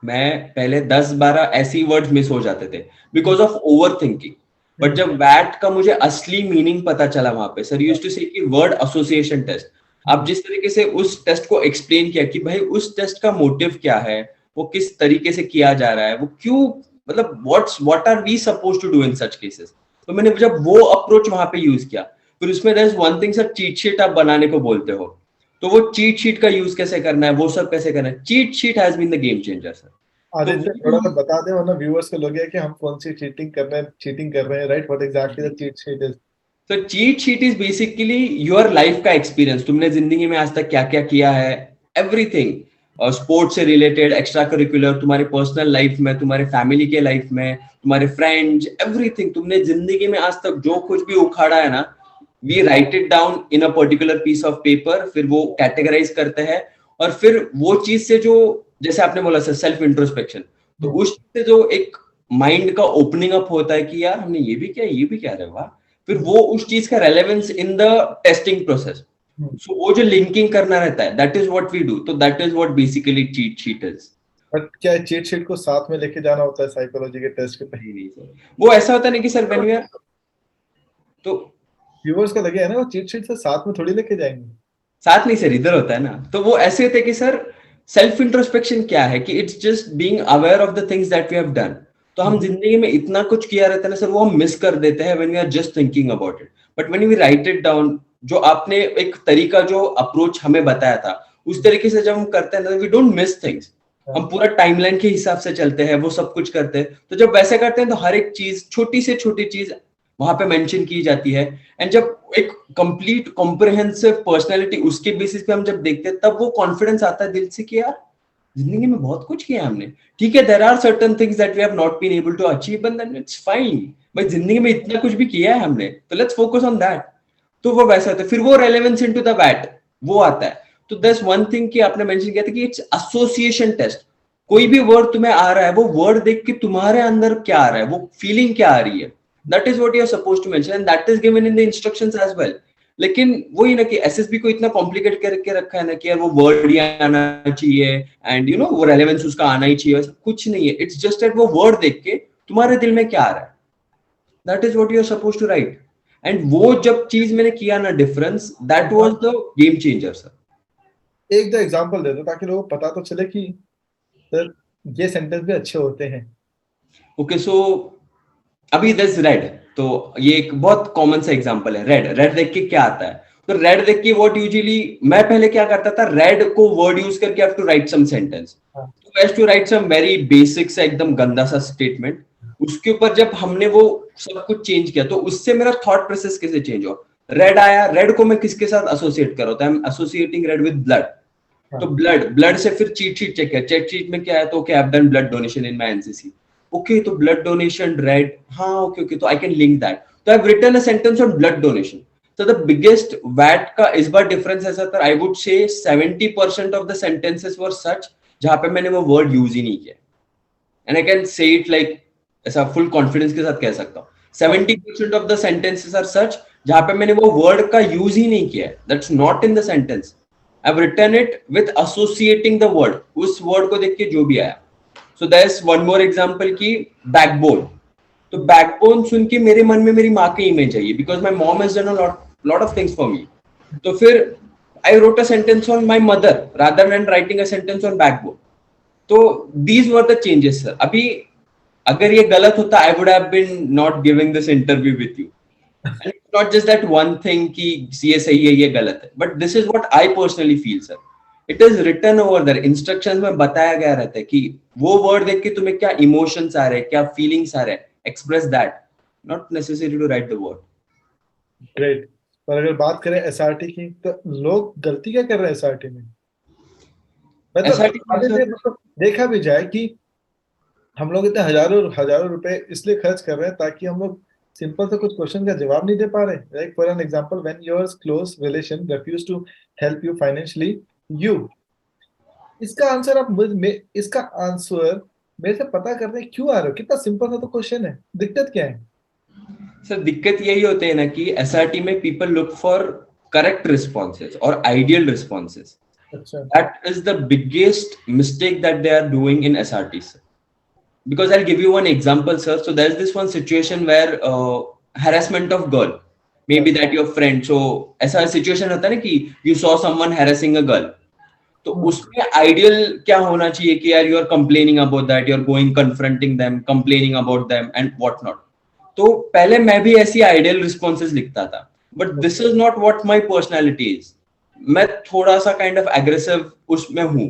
मैं पहले 10-12 ऐसे वर्ड्स मिस हो जाते थे because of over thinking. But जब वैट का मुझे असली मीनिंग पता चला वहां पे, सर यूज्ड टू से कि वर्ड एसोसिएशन टेस्ट। आप जिस तरीके से उस टेस्ट को एक्सप्लेन किया कि भाई उस टेस्ट का मोटिव क्या है, वो किस तरीके से किया जा रहा है, वो क्यों, मतलब what are we suppose to do in such cases. तो मैंने जब वो अप्रोच वहां पे यूज किया, फिर उसमें there is one thing sir, cheat sheet आप बनाने को बोलते हो, तो वो चीट शीट का यूज कैसे करना है, वो सब कैसे करना है, cheat sheet has been the game changer sir. तो आदित्य थोड़ा सा बता दे, वरना व्यूअर्स को लगे कि हम कौन सी चीटिंग कर रहे हैं, right, what exactly the cheat sheet is. तो cheat sheet is basically your life का एक्सपीरियंस, तुमने जिंदगी में आज तक क्या क्या किया है, एवरीथिंग, स्पोर्ट्स से रिलेटेड, एक्स्ट्रा करिकुलर, तुम्हारे पर्सनल लाइफ में, तुम्हारे फैमिली के लाइफ में, तुम्हारे फ्रेंड्स, एवरीथिंग तुमने जिंदगी में आज तक जो कुछ भी उखाड़ा है ना, we write it down in a particular piece of paper, फिर वो कैटेगराइज करते हैं, और फिर वो चीज से जो, जैसे आपने बोला सर सेल्फ इंट्रोस्पेक्शन, तो उस से जो एक माइंड का ओपनिंग अप होता है कि यार हमने ये भी किया, ये भी क्या रहे, वाह, फिर वो उस चीज का relevance in the testing process, so वो जो लिंकिंग करना रहता है, that is what we do. तो that is what basically cheat sheet is. But क्या चीट शीट को साथ में लेके जाना होता है साइकोलॉजी के टेस्ट के पे? नहीं नहीं सर, वो ऐसा होता नहीं कि सर व्हेन वी आर, तो व्यूअर्स को लगे है ना वो चीट शीट से साथ में थोड़ी लेके जाएंगे। साथ नहीं सर, इधर होता है ना, तो वो ऐसे होते हैं कि सर सेल्फ इंट्रोस्पेक्शन क्या है कि it's just being aware of the things that we have done. तो हम जिंदगी में इतना कुछ किया रहता है ना सर, वो हम मिस कर देते हैं when we are just thinking about it. But when we write it down, जो आपने एक तरीका, जो अप्रोच हमें बताया था, उस तरीके से जब हम करते हैं ना, वी डोंट मिस थिंग्स। हम पूरा टाइमलाइन के हिसाब से चलते हैं, वो सब कुछ करते हैं। तो जब वैसे करते हैं तो हर एक चीज, छोटी से छोटी चीज वहां पे मेंशन की जाती है। एंड जब एक कंप्लीट कॉम्प्रिहेंसिव पर्सनालिटी उसके बेसिस पे हम जब देखते हैं, तब वो कॉन्फिडेंस आता है दिल से कि यार जिंदगी में बहुत कुछ किया हमने। ठीक है, there are certain things that we have not been able to achieve, but then it's fine. भाई जिंदगी में इतना कुछ भी किया है हमने, तो लेट्स फोकस ऑन दैट। तो वो वैसा होता है, फिर वो रेलेवेंस इनटू द बैट वो आता है। तो दैट्स वन थिंग कि आपने मेंशन किया था कि इट्स एसोसिएशन टेस्ट। कोई भी वर्ड तुम्हें आ रहा है, वो वर्ड देख के तुम्हारे अंदर क्या आ रहा है, वो फीलिंग क्या आ रही है, that is what you are supposed to mention and that is given in the instructions as well. लेकिन वही ना कि एसएसबी को इतना कॉम्प्लिकेट करके रखा है ना कि यार वो वर्ड ही आना चाहिए एंड यू नो वो रेलेवेंस उसका आना ही चाहिए, कुछ नहीं है। इट्स जस्ट दैट वो वर्ड देख के तुम्हारे दिल में क्या आ रहा है, that is what you are supposed to write. And वो जब चीज मैंने किया ना difference, that was the game changer sir. एक दो एग्जांपल दे दो ताकि लोगों को पता तो चले कि सर ये सेंटेंस भी अच्छे होते हैं। ओके सो अभी दिस रेड, तो ये एक बहुत कॉमन सा एग्जांपल है। रेड, रेड देख के क्या आता है, तो रेड देख के व्हाट यूजुअली मैं पहले क्या करता था, रेड को वर्ड यूज करके have to write some sentence, तो have to write some very basic सा एकदम गंदा सा स्टेटमेंट। उसके ऊपर जब हमने वो सब कुछ चेंज किया, तो उससे मेरा थॉट प्रोसेस कैसे चेंज हुआ। रेड आया, रेड को मैं किसके साथ एसोसिएट कर रहा था, I am associating red with blood. तो ब्लड, ब्लड से फिर चीट शीट चेक किया, चेक शीट में क्या है, तो okay I have done blood donation in my NCC. Okay, तो ब्लड डोनेशन रेड, हाँ ओके ओके, तो आई कैन लिंक दैट, तो I have written a sentence on blood donation. तो द बिगेस्ट वैट का इस बार डिफरेंस ऐसा था, आई would say 70% of the sentences were such जहां पे मैंने वो वर्ड यूज ही नहीं किया। And I can say it like ऐसा फुल कॉन्फिडेंस के साथ कह सकता हूँ, 70% of the sentences are such जहां पे मैंने वो वर्ड का यूज ही नहीं किया है, that's not in the sentence. I've written it with associating the word, उस वर्ड को देख के जो भी आया। So there's one more example की backbone, तो backbone सुन के मेरे मन में मेरी माँ की इमेज आई है, because my mom has done a lot of things for me। तो फिर I wrote a sentence on my mother rather than writing a sentence on backbone। तो these were the changes sir। अभी अगर ये गलत होता, I would have been not giving this interview with you। And it's not just that one thing कि ये सही है ये गलत है, but this is what I personally feel sir। It is written over there, instructions में बताया गया रहता है कि वो वर्ड देख के तुम्हें क्या इमोशंस आ रहे हैं, क्या फीलिंग्स आ रहे हैं, express that, not necessary to write the word. Great. पर अगर बात करें एसआरटी की, तो लोग गलती क्या कर रहे हैं एसआरटी में? मतलब SRT आगे से मतलब देखा भी जाए कि हम लोग इतने हजारों हजारों रुपए इसलिए खर्च कर रहे हैं ताकि हम लोग सिंपल से कुछ क्वेश्चन का जवाब नहीं दे पा रहे। Like for an example, when your close relation refuse to help you financially, you, इसका आंसर आप इसका आंसर मेरे से पता करने क्यों आ रहे हो? कितना सिंपल सा तो क्वेश्चन है, दिक्कत क्या है? सर दिक्कत यही होते हैं ना कि SRT में people look for correct responses और आइडियल रिस्पॉन्सेज. अच्छा। That is the biggest mistake that they are doing in SRT, sir. Because I'll give you one example, sir. So there's this one situation where harassment of girl, maybe that your friend. So ऐसा situation होता है ना कि you saw someone harassing a girl. तो उसमें ideal क्या होना चाहिए कि यार you are complaining about that, you are going confronting them, complaining about them and what not. तो पहले मैं भी ऐसी आइडियल रिस्पॉन्सेज लिखता था, but this is not what my personality is. मैं थोड़ा सा काइंड ऑफ एग्रेसिव उसमें हूं.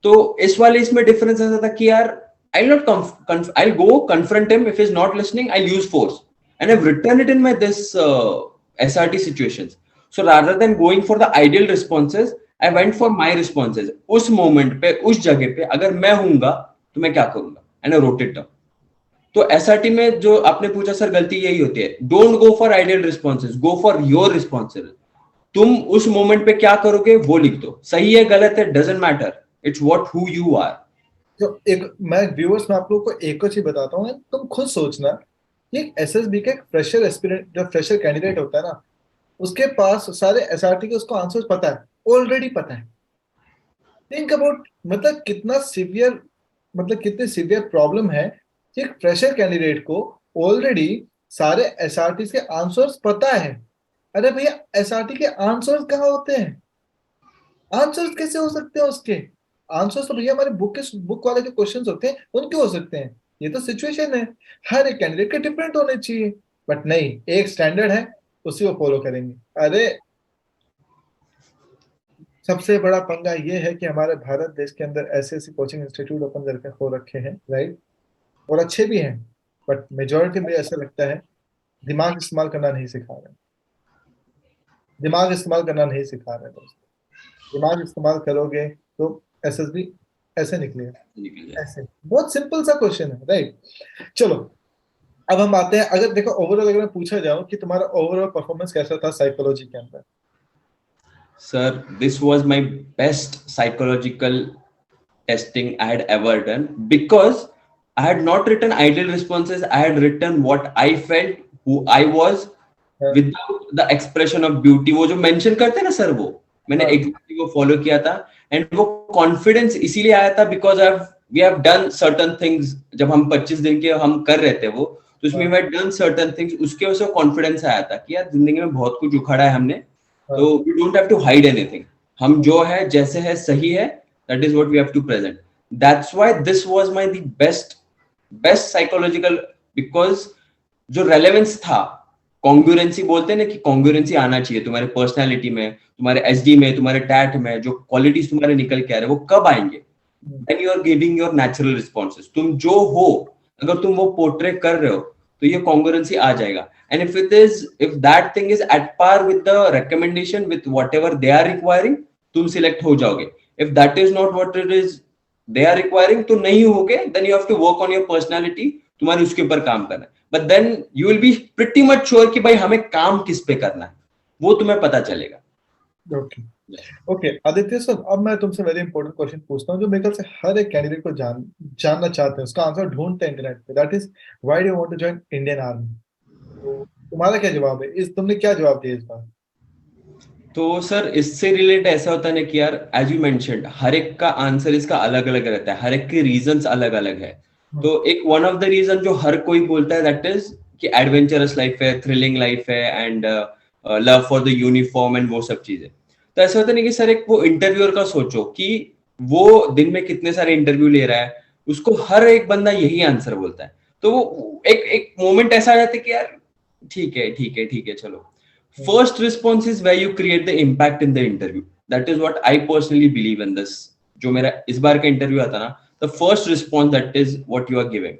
तो इस वाले इसमें डिफरेंस ऐसा था कि यार I'll go confront him. If he's not listening, I'll use force, and I've written it in my this SRT situations. So rather than going for the ideal responses, I went for my responses. उस moment पे, उस जगह पे अगर मैं हूँगा तो मैं क्या करूँगा, and I wrote it down. तो SRT में जो आपने पूछा सर, गलती यही होती है. Don't go for ideal responses, go for your responses. तुम उस मोमेंट पे क्या करोगे वो लिख दो. सही है गलत है doesn't matter, it's what who you are. तो एक मैं व्यूअर्स में आप लोगों को एक चीज बताता हूँ, तुम खुद सोचना, एक एसएसबी का एक फ्रेशर एस्पिरेंट, जो फ्रेशर कैंडिडेट होता है ना, उसके पास सारे एसआरटी के उसको आंसर्स पता है, ऑलरेडी पता है. थिंक अबाउट, मतलब कितना सीवियर, मतलब कितनी सीवियर प्रॉब्लम है कि एक फ्रेशर कैंडिडेट को ऑलरेडी सारे एसआरटी के आंसर्स पता है. अरे भैया, एसआरटी के आंसर्स कहाँ होते हैं? आंसर्स कैसे हो सकते हैं उसके? आंसर्स तो भैया हमारे बुक वाले जो क्वेश्चंस होते हैं उनके हो सकते हैं. ये तो सिचुएशन है, हर एक कैंडिडेट के डिफरेंट होने चाहिए. बट नहीं, एक स्टैंडर्ड है, उसी को फॉलो करेंगे. अरे सबसे बड़ा पंगा ये है कि हमारे भारत देश के अंदर ऐसे ऐसे कोचिंग इंस्टीट्यूट ओपन करके हो रखे हैं, राइट, और अच्छे भी हैं, बट मेजोरिटी में ऐसा लगता है दिमाग इस्तेमाल करना नहीं सिखा रहे. दिमाग इस्तेमाल करना नहीं सिखा रहे दोस्तों. दिमाग इस्तेमाल करोगे तो एसएसबी ऐसे निकलेगा. ऐसे बहुत सिंपल सा क्वेश्चन है, राइट. चलो अब हम आते हैं, अगर देखो ओवरऑल अगर मैं पूछा जाऊं कि तुम्हारा ओवरऑल परफॉर्मेंस कैसा था साइकोलॉजी के अंदर? Sir, this was my best psychological testing I had ever done, because I had not written ideal responses. I had written what I felt, who I was, without the expression of beauty. वो जो mention करते हैं ना sir, वो मैंने exactly वो follow किया था. And वो confidence इसीलिए आया था because we have done certain things. जब हम 25 दिन के हम कर रहे थे वो, तो उसमें we had done certain things. उसके वजह से confidence आया था कि यार जिंदगी में बहुत कुछ उखाड़ा है हमने, तो we don't have to hide anything. हम जो है जैसे है सही है, that is what we have to present. That's why this was my the best psychological, because जो relevance था, congruency बोलते हैं ना कि congruency आना चाहिए तुम्हारे personality में, तुम्हारे SD में, तुम्हारे TAT में, जो qualities तुम्हारे निकल के आ रहे हैं वो कब आएंगे? When you are giving your natural responses. तुम जो हो, अगर तुम वो portray कर रहे हो तो ये congruency आ जाएगा. And if that thing is at par with the recommendation, with whatever they are requiring, तुम select हो जाओगे. If that is not what it is they are requiring, तो नहीं होगे, then you have to work on your personality. तुम्हारे उसके ऊपर काम करना है. But then you will be pretty much sure कि भाई हमें काम किस पे करना है, वो तुम्हें पता चलेगा. ओके आदित्य सर, अब मैं तुमसे वेरी इंपॉर्टेंट क्वेश्चन पूछता हूँ जो मेरे ख्याल से हर एक कैंडिडेट को जानना चाहते हैं, उसका आंसर ढूंढते हैं इंटरनेट पे. That is, why do you want to join Indian army? तुम्हारा क्या जवाब है? तुमने क्या जवाब दिया इस बार? तो सर इससे रिलेट ऐसा होता है ना कि यार एज यू मेंशन्ड, हर एक का आंसर इसका अलग अलग रहता है, हर एक के रीजंस अलग अलग है. तो एक वन ऑफ द रीजन जो हर कोई बोलता है दैट इज कि एडवेंचरस लाइफ है, थ्रिलिंग लाइफ है, and love for the uniform and वो सब चीजें. तो ऐसा होता नहीं कि सर एक वो इंटरव्यूअर का सोचो कि वो दिन में कितने सारे इंटरव्यू ले रहा है, उसको हर एक बंदा यही आंसर बोलता है. तो वो एक मोमेंट ऐसा आ जाता है कि यार ठीक है चलो. First response is where you create the impact in the interview. That is what I personally believe in this. जो मेरा इस बार का इंटरव्यू आता ना, the first response that is what you are giving.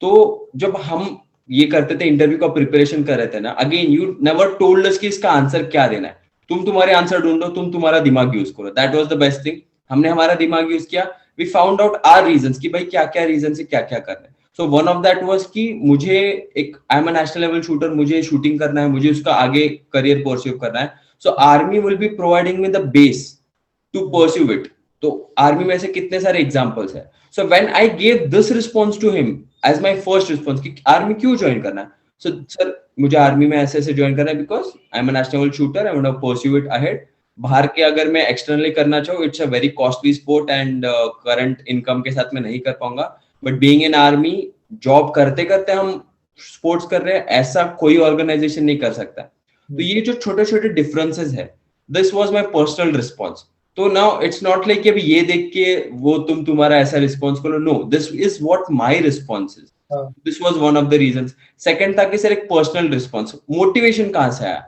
तो जब हम ये करते थे, इंटरव्यू का प्रिपरेशन कर रहे थे ना, again you never told us कि इसका आंसर क्या देना है. तुम तुम्हारे आंसर ढूंढो, तुम तुम्हारा दिमाग यूज करो. That was the best thing. हमने हमारा दिमाग यूज किया, we found out our reasons कि भाई क्या क्या रीजन से क्या क्या करना है. So one of that was कि मुझे एक I am a national level shooter, मुझे शूटिंग करना है, मुझे उसका आगे करियर परस्यू करना है. So army will be providing me the base to pursue it. तो आर्मी में से कितने सारे एग्जांपल्स है. So when I gave this response to him as my first response कि आर्मी क्यों ज्वाइन करना है. सो सर मुझे आर्मी में ऐसे ऐसे ज्वाइन करना है because I am a national level shooter, I want to pursue it ahead. बाहर के अगर मैं एक्सटर्नली करना चाहूँ, it's a very costly sport and current income के साथ मैं नहीं कर पाऊंगा. But being in army, job करते करते हम स्पोर्ट्स कर रहे हैं, ऐसा कोई ऑर्गेनाइजेशन नहीं कर सकता. तो ये जो छोटे छोटे डिफरेंसेस है, this was my personal response. तो नाउ इट्स नॉट लाइक अभी ये देख के वो तुम्हारा ऐसा रिस्पॉन्स करो. No, this is what my response is. This was one of the reasons. Second था कि सर एक पर्सनल रिस्पॉन्स, मोटिवेशन कहाँ से आया.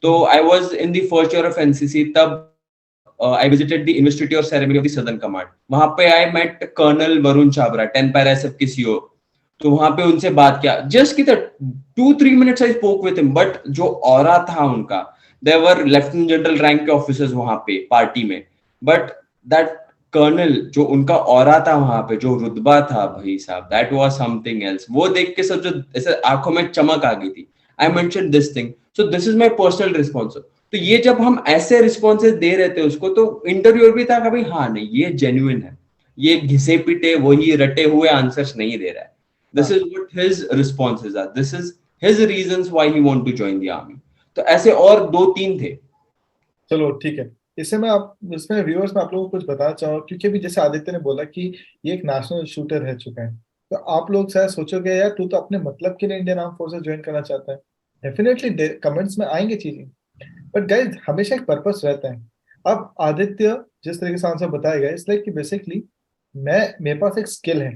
तो I was in the first year of NCC. तब I visited the investiture ceremony of the Southern Command. वहां पे I met Colonel Varun Chhabra, 10 para SF की CO. तो वहां पे उनसे बात किया, जस्ट कितना 2-3 minutes I spoke with him. But जो ऑरा था उनका, there were lieutenant general rank के ऑफिसर्स वहां पे पार्टी में, बट दैट कर्नल जो उनका ऑरा था वहां पे, जो रुतबा था भाई साहब, दैट वाज समथिंग एल्स. वो देख के सब जो ऐसे आंखों में चमक आ गई थी. I mention this thing. So this is my personal response. तो ये जब हम ऐसे रिस्पॉन्सेज दे रहे थे उसको, तो इंटरव्यूअर भी था कि भाई हाँ नहीं ये जेन्युइन है, ये घिसे पिटे वही रटे हुए आंसर्स नहीं दे रहा है. This is what his responses are, this is his reasons why he want to join the army. तो ऐसे और 2-3 थे. चलो ठीक है. इसमें व्यूअर्स में आप लोगों को कुछ बताना चाहूँ, क्योंकि अभी जैसे आदित्य ने बोला कि ये एक नेशनल शूटर रह चुका है, तो आप लोग शायद सोचोगे यार तू तो अपने मतलब के लिए इंडियन आर्म फोर्सेस ज्वाइन करना चाहता है. डेफिनेटली कमेंट्स में आएंगे चीजें, बट गाइज हमेशा एक पर्पस रहता है. अब आदित्य जिस तरीके से आंसर बताएगा, इसलिए कि बेसिकली मेरे पास एक स्किल है.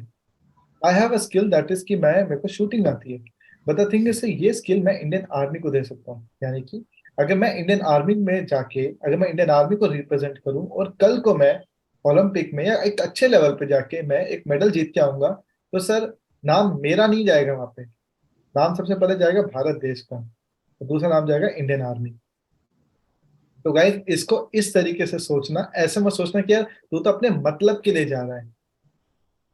I have a skill that is कि मेरे को शूटिंग आती है. बट द थिंग इज ये स्किल मैं इंडियन आर्मी को दे सकता हूँ. यानी कि अगर मैं इंडियन आर्मी को रिप्रेजेंट करूं और कल को मैं ओलंपिक में या एक अच्छे लेवल पे जाके मैं एक मेडल जीत के आऊंगा, तो सर नाम मेरा नहीं जाएगा वहां पे. नाम सबसे पहले जाएगा भारत देश का, तो दूसरा नाम जाएगा इंडियन आर्मी. तो गाइस इसको इस तरीके से सोचना, ऐसे मत सोचना कि यार तू तो अपने मतलब के लिए जा रहा है.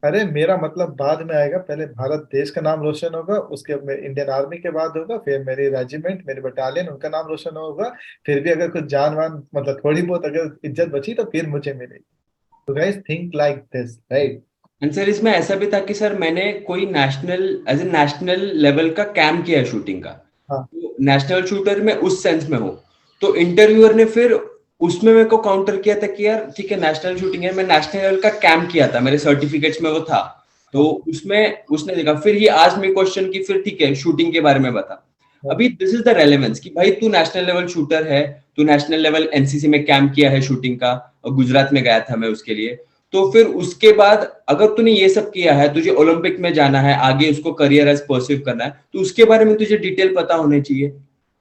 अरे मेरा मतलब बाद में आएगा, पहले भारत देश का नाम रोशन होगा, उसके इंडियन आर्मी के बाद होगा, फिर मेरी रेजिमेंट मेरी बटालियन उनका नाम रोशन होगा. फिर भी अगर कुछ जान वान मतलब थोड़ी बहुत अगर इज्जत बची तो फिर मुझे मिलेगी. तो guys think like this, right. And sir इसमें ऐसा भी था कि सर मैंने कोई national as a national level का कैंप किया है शूटिंग का. हाँ. नेशनल शूटर में उस सेंस में हो. तो इंटरव्यूअर ने फिर उसमें मेरे को काउंटर किया था कि यार ठीक है नेशनल शूटिंग है, मैं नेशनल लेवल का कैंप किया था, मेरे सर्टिफिकेट्स में वो था. तो उसमें उसने देखा, फिर ही आज में क्वेश्चन की फिर ठीक है शूटिंग के बारे में बता. अभी दिस इज द रेलेवेंस कि भाई तू नेशनल लेवल शूटर है, तू नेशनल लेवल एनसीसी में कैंप किया है शूटिंग का, और गुजरात में गया था मैं उसके लिए. तो फिर उसके बाद अगर तूने ये सब किया है, तुझे ओलंपिक में जाना है, आगे उसको करियर एज परस्यू करना है, तो उसके बारे में तुझे डिटेल पता होने चाहिए.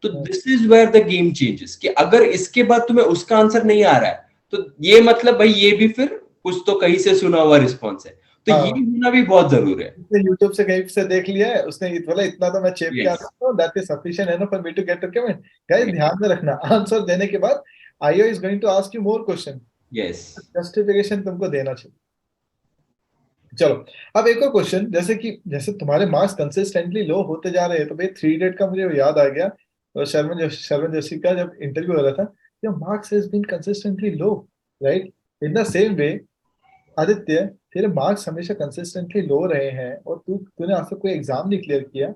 तो this is where the game changes कि अगर इसके बाद तुम्हें उसका आंसर नहीं आ रहा है, तो ये मतलब भाई ये भी फिर कुछ तो कहीं से सुना हुआ रिस्पॉन्स है. तो ये होना भी बहुत जरूरी है. यूट्यूब से कहीं से देख लिया है उसने, बोला इतना तो मैं चेप के आ सकता हूँ, that is sufficient enough for me to get to comment. Guys ध्यान में रखना, आंसर देने के बाद IO is going to ask you more question. Yes, justification तुमको देना चाहिए. चलो अब एक और क्वेश्चन, जैसे तुम्हारे मार्क्स कंसिस्टेंटली लो होते जा रहे हैं, तो भाई 3 इडियट का मुझे याद आ गया. तो शर्मन जोशी का जब इंटरव्यू हो रहा था, your marks has been consistently low, right. In the same way Aditya, तेरे मार्क्स हमेशा कंसिस्टेंटली लो रहे हैं और तूने आज तक कोई एग्जाम नहीं क्लियर किया.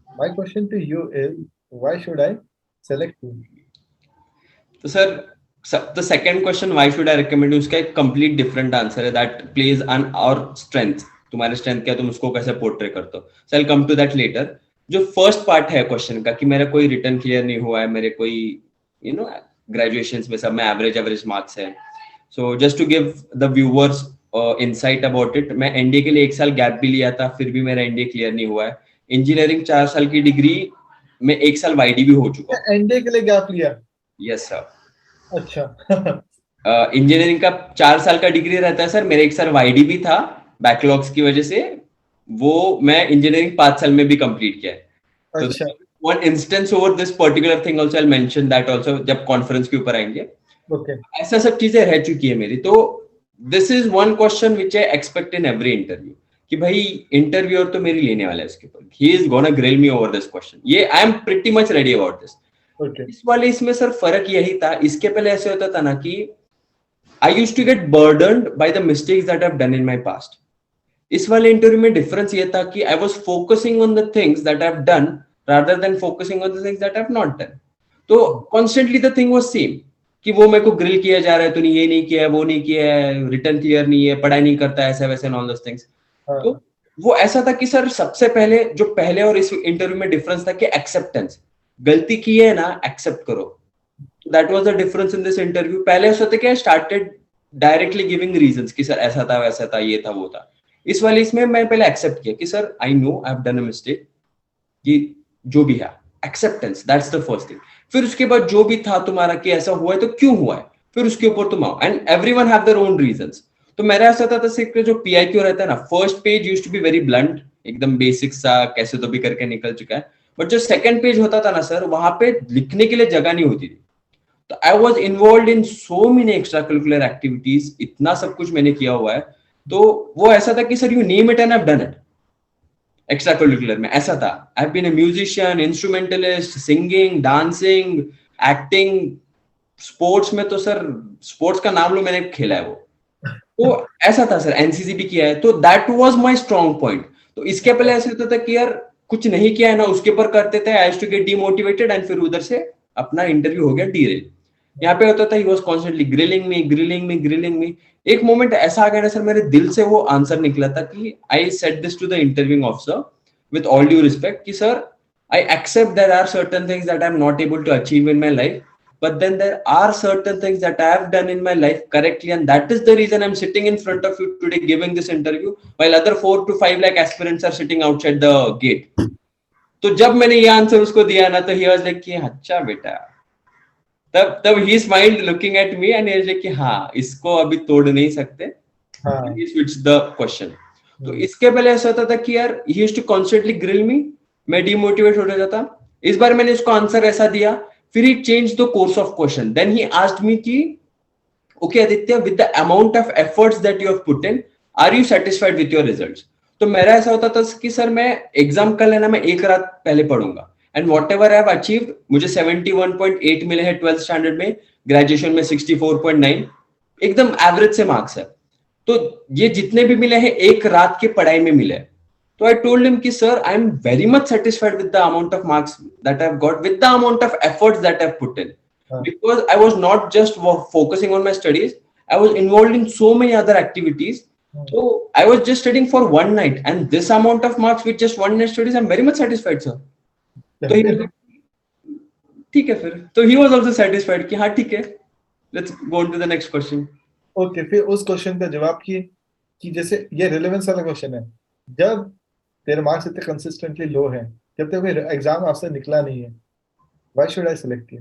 My question to you is why should I select you. तो sir the second question why should I recommend you, उसका एक कंप्लीट डिफरेंट आंसर है that plays on our strength. तुम्हारे स्ट्रेंथ क्या है, तुम उसको कैसे पोर्ट्रे करते हो. So I come to that later. जो फर्स्ट पार्ट है क्वेश्चन का कि मेरा कोई रिटर्न क्लियर नहीं हुआ है, मेरे कोई ग्रेजुएशन में सब में एवरेज मार्क्स है. So just to give the viewers insight about it, मैं एनडीए के लिए 1 साल गैप भी लिया था, फिर भी मेरा एनडीए क्लियर नहीं हुआ है. इंजीनियरिंग 4 साल की डिग्री में 1 साल वाईडी भी हो चुका है. एनडीए के लिए गैप लिया? Yes sir. अच्छा. इंजीनियरिंग का 4 साल का डिग्री रहता है सर, मेरे 1 साल वाईडी भी था बैकलॉग्स की वजह से, वो मैं इंजीनियरिंग 5 साल में भी कंप्लीट किया है. अच्छा. One instance over this particular thing also I mention that also जब कॉन्फ्रेंस के ऊपर आएंगे. ओके. ऐसा सब चीजें रह चुकी है मेरी. तो this is one question which I expect in every interview कि भाई इंटरव्यूअर तो मेरी लेने वाला है इसके ऊपर, he is gonna grill me over this question, ये I am pretty much ready about this. Okay इस वाले इसमें सर फर्क यही था, इसके पहले ऐसे होता था ना कि I used to get burdened by the mistakes that I have done in my past. इस वाले इंटरव्यू में डिफरेंस ये था कि I was focusing on the things that I have done rather than focusing on the things that I have not done. तो constantly the thing was same कि वो मेरे को ग्रिल किया जा रहा है, तूने ये नहीं किया है, वो नहीं किया है, रिटर्न क्लियर नहीं है, पढ़ाई नहीं करता, ऐसा वैसे एंड ऑल दोस थिंग्स। तो वो ऐसा था कि सर सबसे पहले जो पहले और इस इंटरव्यू में डिफरेंस था कि एक्सेप्टेंस, गलती की है ना एक्सेप्ट करो। That was the difference in this interview. पहले ऐसा था कि I started directly giving reasons कि सर ऐसा था वैसा था ये था वो था। इस वाले इसमें मैं पहले एक्सेप्ट किया कि sir I know I have done a mistake, कि जो भी है acceptance, that's the first thing. फिर उसके बाद जो भी था तुम्हारा कि ऐसा हुआ है तो क्यों हुआ है, फिर उसके ऊपर तुम आओ, and everyone have their own reasons. तो मेरा ऐसा था सिर्फ जो पीआईक्यू रहता है ना, first page used to be very blunt, एकदम बेसिक सा कैसे तो भी करके निकल चुका है, बट जो सेकंड पेज होता था ना सर, वहां पे लिखने के लिए जगह नहीं होती थी। तो I was involved in so many extra curricular activities, इतना सब कुछ मैंने किया हुआ है। तो वो ऐसा था कि sir you name it and I have done it. Extracurricular में ऐसा था, I have been a musician, instrumentalist, singing, dancing, acting. Sports में तो सर स्पोर्ट्स का नाम लो, मैंने खेला है वो। तो ऐसा था सर, एनसीसी भी किया है, तो that was my strong point. तो इसके पहले ऐसा होता था कि यार कुछ नहीं किया है ना, उसके ऊपर करते थे, I used to get demotivated and फिर उधर से अपना इंटरव्यू हो गया डीरेल। यहाँ पे होता था he was constantly grilling me grilling me grilling me. एक मोमेंट ऐसा आ गया ना सर, मेरे दिल से वो आंसर निकला था कि I said this to the interviewing officer with all due respect कि sir I accept there are certain things that I am not able to achieve in my life, but then there are certain things that I have done in my life correctly, and that is the reason I'm sitting in front of you today giving this interview, while other 4 to 5 lakh aspirants are sitting outside the gate. तो जब मैंने ये answer उसको दिया ना, तो he was like कि अच्छा बेटा, तब he smiled looking at me and he was like कि हाँ इसको अभी तोड़ नहीं सकते, he switched the question. तो इसके पहले ऐसा होता था कि यार he used to constantly grill me, मैं डिमोटिवेट हो जाता। इस बार मैंने इसको आंसर ऐसा दिया, फिर he changed the course of question. Then he asked me कि okay Aditya, with the amount of efforts that you have put in, are you satisfied with your results? तो मेरा ऐसा होता था कि सर मैं एग्जाम का लेना मैं एक रात पहले पढ़ूंगा, and what ever I have achieved, मुझे 71.8 मिले हैं 12th स्टैंडर्ड में, ग्रेजुएशन में 64.9, एकदम एवरेज से मार्क्स है। तो ये जितने भी मिले हैं एक रात की पढ़ाई में मिले। So I told him कि sir, I am very much satisfied with the amount of marks that I've got, with the amount of efforts that I've put in, because I was not just focusing on my studies, I was involved in so many other activities. So I was just studying for one night, and this amount of marks with just one night studies, I'm very much satisfied, sir. तो ठीक है फिर, तो he was also satisfied कि हाँ ठीक है, let's go on to the next question. Okay, फिर उस क्वेश्चन का जवाब कि जैसे ये रिलेवेंस वाला क्वेश्चन है, जब तेरे मार्क्स इतने कंसिस्टेंटली लो हैं, जब तक कोई एग्जाम आपसे निकला नहीं है, why should I select you?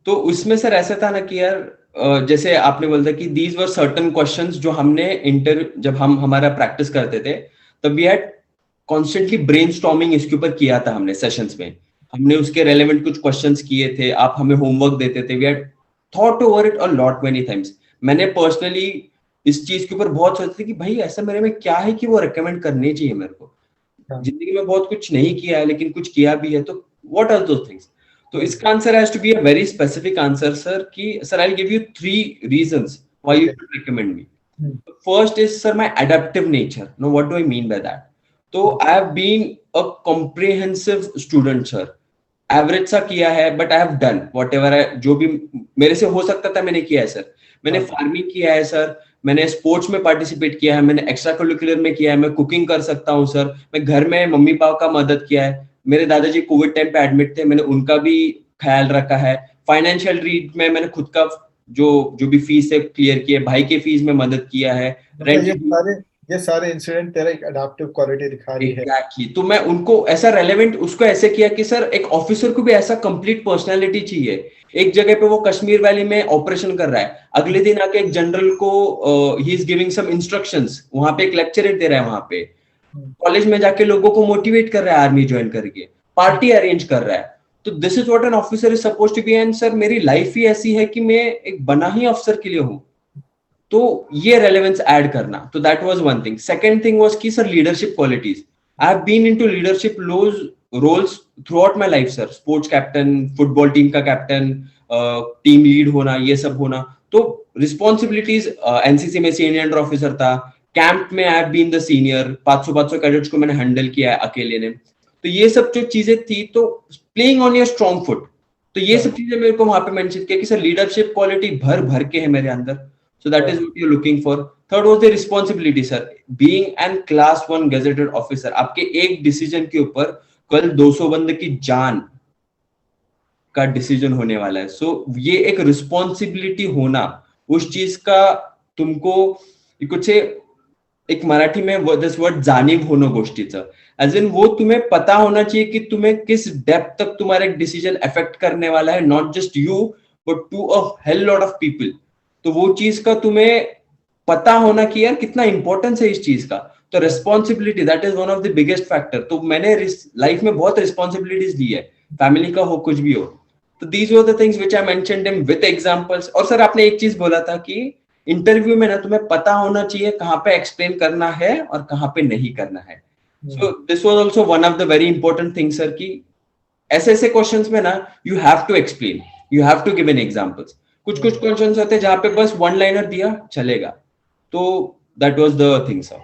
तो उसमें सर ऐसा था ना कि यार जैसे आपने बोला कि दीज वर सर्टेन क्वेश्चंस जो हमने जब हम हमारा प्रैक्टिस करते थे, तब वी हैड कॉन्स्टेंटली ब्रेनस्टॉर्मिंग इसके ऊपर किया था हमने सेशंस में, हमने उसके रेलेवेंट कुछ क्वेश्चंस किए थे, आप हमें होमवर्क देते थे, we had thought over it a lot many times. मैंने पर्सनली इस चीज के ऊपर बहुत सोचते थे कि भाई ऐसा मेरे में क्या है कि वो रिकमेंड करनी चाहिए मेरे को। जिंदगी में बहुत कुछ नहीं किया है लेकिन कुछ किया भी है, तो व्हाट आर दोस थिंग्स? तो इसका answer has to be a very specific answer sir, कि sir I will give you 3 reasons why you should recommend me. First is sir my adaptive nature. No, what do I mean by that? तो I have been a comprehensive student sir, average सा किया है, but I have done whatever जो भी मेरे से हो सकता था मैंने किया है सर। मैंने फार्मिंग किया है सर, मैंने स्पोर्ट्स में पार्टिसिपेट किया है, मैंने एक्स्ट्रा करिकुलर में किया है, मैं कुकिंग कर सकता हूँ सर, मैं घर में मम्मी पापा का मदद किया है, मेरे दादाजी कोविड टाइम पे एडमिट थे, मैंने उनका भी ख्याल रखा है, फाइनेंशियल रीड में मैंने खुद का जो भी फीस है क्लियर किया है, भाई के फीस में मदद किया है, रेंट। ये सारे इंसिडेंट तेरा एक अडैप्टिव क्वालिटी दिखा रही है। Exactly. तो मैं उनको ऐसा रेलेवेंट उसको ऐसे किया कि सर एक ऑफिसर को भी ऐसा कंप्लीट पर्सनालिटी चाहिए। एक जगह पे वो कश्मीर वैली में ऑपरेशन कर रहा है, अगले दिन आके एक जनरल को ही इज गिविंग सम इंस्ट्रक्शंस, वहां पे एक लेक्चर दे रहा है, वहां पे कॉलेज में जाके लोगों को मोटिवेट कर रहा है, आर्मी ज्वाइन करके पार्टी अरेंज कर रहा है। तो this is what an officer is supposed to be. And sir मेरी लाइफ ही ऐसी है कि मैं एक बना ही अफसर के लिए हूँ। तो ये रेलेवेंस ऐड करना, तो that was one thing. Second thing was कि sir leadership qualities. I have been into leadership roles throughout my life sir. Sports captain, football team का कैप्टन, टीम लीड होना, ये सब होना. तो रिस्पॉन्सिबिलिटीज, एनसीसी में सीनियर ऑफिसर था, camp में I have been the senior, 500 cadets को मैंने हैंडल किया है अकेले ने. तो ये सब जो चीजें थी, तो playing on your strong foot, तो ये सब चीजें मेरे को वहां पे मेंशन किया कि सर लीडरशिप क्वालिटी भर भर के है मेरे अंदर. So that is what you are looking for. Third was the responsibility sir. Being an class 1 gazetted officer, आपके एक डिसीजन के ऊपर कल 200 बंदे की जान का डिसीजन होने वाला है. सो ये एक रिस्पॉन्सिबिलिटी होना, उस चीज का तुमको कुछ एक मराठी में दिस वर्ड जाणीव होणं गोष्टीचं, एज इन वो तुम्हें पता होना चाहिए कि तुम्हें किस डेप्थ तक तुम्हारा एक डिसीजन अफेक्ट करने वाला है, not just you but to a hell lot of people. तो वो चीज का तुम्हें पता होना कि यार कितना इंपॉर्टेंस है इस चीज का. तो responsibility, that is one of the biggest factor. तो मैंने लाइफ में बहुत रिस्पॉन्सिबिलिटीज ली है, फैमिली का हो कुछ भी हो. तो these were the things which I mentioned him with examples. और सर आपने एक चीज बोला था कि इंटरव्यू में ना तुम्हें पता होना चाहिए कहाँ पे एक्सप्लेन करना है और कहाँ पे नहीं करना है. So this was also one of the very important things sir कि ऐसे ऐसे क्वेश्चंस में ना you have to explain, you have to give an examples. कुछ कुछ क्वेश्चंस होते हैं जहाँ पे बस वन लाइनर दिया चलेगा. तो that was the thing sir.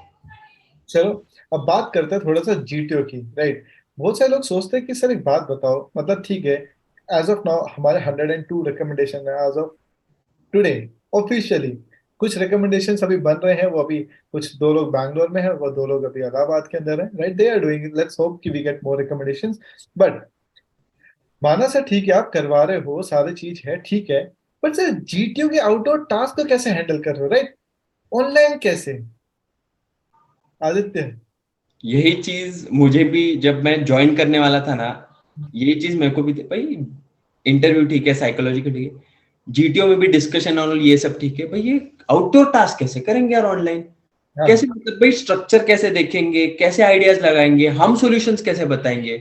चलो अब बात करते हैं थोड़ा सा जीटीओ की, राइट. बहुत सारे लोग सोचते हैं कि सर एक बात बताओ, मतलब ठीक है, एज ऑफ नाउ हमारे 102 रिकमेंडेशन है एज ऑफ टुडे ऑफिशियली. कुछ रिकमेंडेशंस अभी बन रहे हैं, वो अभी कुछ 2 लोग बैंगलोर में है, वो 2 लोग अभी इलाहाबाद के अंदर है, right. They are doing, let's hope कि we get more recommendations. But माना सर ठीक है आप करवा रहे हो, सारी चीज है ठीक है, बट सर जीटीओ के आउटडोर टास्क को कैसे हैंडल कर रहे हो, राइट? ऑनलाइन कैसे, आदित्य? यही चीज मुझे भी जब मैं ज्वाइन करने वाला था ना, ये चीज मेरे को भी थी भाई. इंटरव्यू ठीक है, साइकोलॉजी का ठीक है, जीटीओ में भी डिस्कशन और ये सब ठीक है भाई, ये आउटडोर टास्क कैसे करेंगे यार ऑनलाइन? हाँ. कैसे, मतलब भाई स्ट्रक्चर कैसे देखेंगे, कैसे आइडियाज लगाएंगे, हम सॉल्यूशंस कैसे बताएंगे?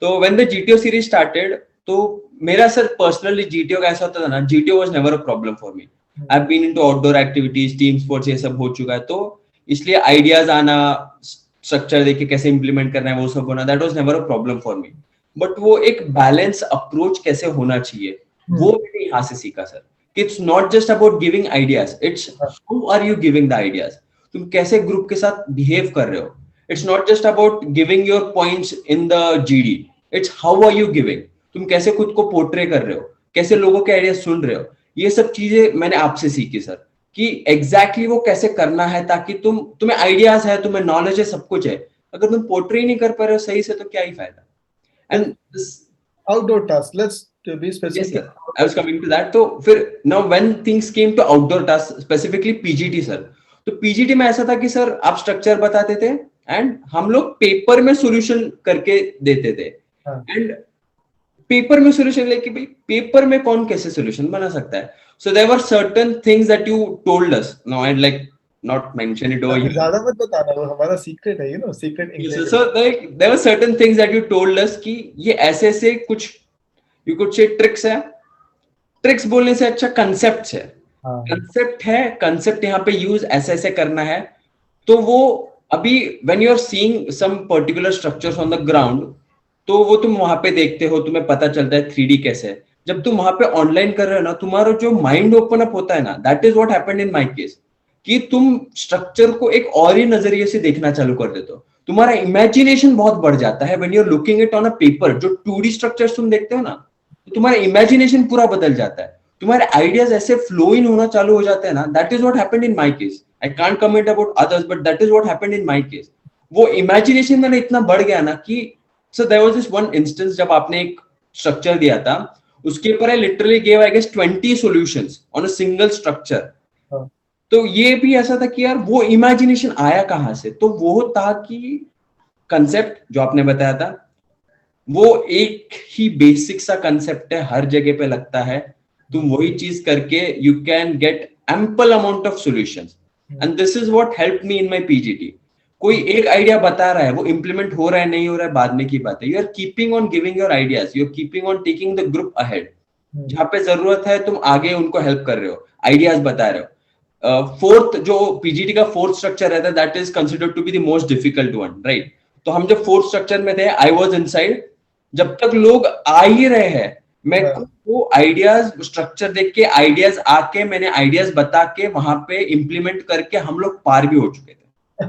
तो when the GTO series started, तो मेरा सर पर्सनली जीटीओ का ऐसा होता था ना, GTO was never a problem for me. I have been into outdoor activities, team sports, ये सब हो चुका है. तो इसलिए आइडियाज आना, स्ट्रक्चर देख के कैसे इंप्लीमेंट करना है, वो सब होना, that was never a problem for me. But वो एक बैलेंस अप्रोच कैसे होना चाहिए, वो मैंने यहाँ से सीखा सर. कि it's not just about giving ideas, it's how are you giving the ideas. तुम कैसे ग्रुप के साथ बिहेव कर रहे हो. It's not just about giving your points in the GD, it's how are you giving. तुम कैसे खुद को पोर्ट्रे कर रहे हो, कैसे लोगों के आइडियाज सुन रहे हो. ये सब चीजें मैंने आपसे सीखी सर, कि एग्जैक्टली वो कैसे करना है, ताकि तुम्हें आइडियाज है, तुम्हें नॉलेज है, सब कुछ है, अगर तुम पोर्ट्रे नहीं कर पा रहे हो सही से, तो क्या ही फायदा. And outdoor task, let's be yes, specific. I was coming to that. तो फिर now when things came to outdoor tasks, specifically PGT sir, तो PGT में ऐसा था कि सर आप स्ट्रक्चर बताते थे एंड हम लोग पेपर में सॉल्यूशन करके देते थे. एंड पेपर में सॉल्यूशन लेके भाई पेपर में कौन कैसे सॉल्यूशन बना सकता है. So there were certain things that you told us. Now I like not mention it over here, ज्यादा मत बताना, वो हमारा सीक्रेट है, you know, secret ingredient. So like there were certain things that you told us कि ये ऐसे ऐसे कुछ यू कुड से ट्रिक्स है. ट्रिक्स बोलने से अच्छा कंसेप्ट है. कंसेप्ट है, कंसेप्ट यहाँ पे यूज ऐसे ऐसे करना है. तो वो अभी when you are seeing some particular structures on the ground, तो वो तुम वहां पे देखते हो, तुम्हें पता चलता है 3D कैसे है. जब तुम वहां पे ऑनलाइन कर रहे हो ना, तुम्हारा जो माइंड ओपन अप होता है ना, that is what happened in my case. कि तुम स्ट्रक्चर को एक और ही नजरिए से देखना चालू कर देते हो. तुम्हारा इमेजिनेशन बहुत बढ़ जाता है when you are looking it on a paper. जो 2D स्ट्रक्चर्स तुम देखते हो ना, तो तुम्हारा इमेजिनेशन पूरा बदल जाता है, तुम्हारे आइडियाज ऐसे फ्लो इन होना चालू हो जाते हैं ना. That is what happened in my case. I can't comment about others, but that is what happened in my case. वो इमेजिनेशन मैंने इतना बढ़ गया ना कि so there was this one instance जब आपने एक स्ट्रक्चर दिया था, उसके ऊपर I literally give I guess 20 solutions on a single structure. तो ये भी ऐसा था कि यार वो इमेजिनेशन आया कहां से. तो वो था कि कंसेप्ट जो आपने बताया था, वो एक ही बेसिक सा कंसेप्ट है, हर जगह पे लगता है. तुम वही चीज करके you can get ample amount of solutions. And this is what helped me in my PGT. कोई एक आइडिया बता रहा है, वो इंप्लीमेंट हो रहा है नहीं हो रहा है बाद में की बात है. You are keeping on giving your ideas, you are keeping on taking the group ahead. जहां पे जरूरत है तुम आगे उनको हेल्प कर रहे हो, आइडियाज बता रहे हो. फोर्थ जो पीजीटी का फोर्थ स्ट्रक्चर रहता है that is considered to be the most difficult one, right? तो हम जब फोर्थ स्ट्रक्चर में थे, आई वाज इनसाइड, जब तक लोग आ ही रहे हैं, मैं वो आइडियाज स्ट्रक्चर देख के आइडियाज आके मैंने आइडियाज बता के वहां पे इम्प्लीमेंट करके हम लोग पार भी हो चुके थे।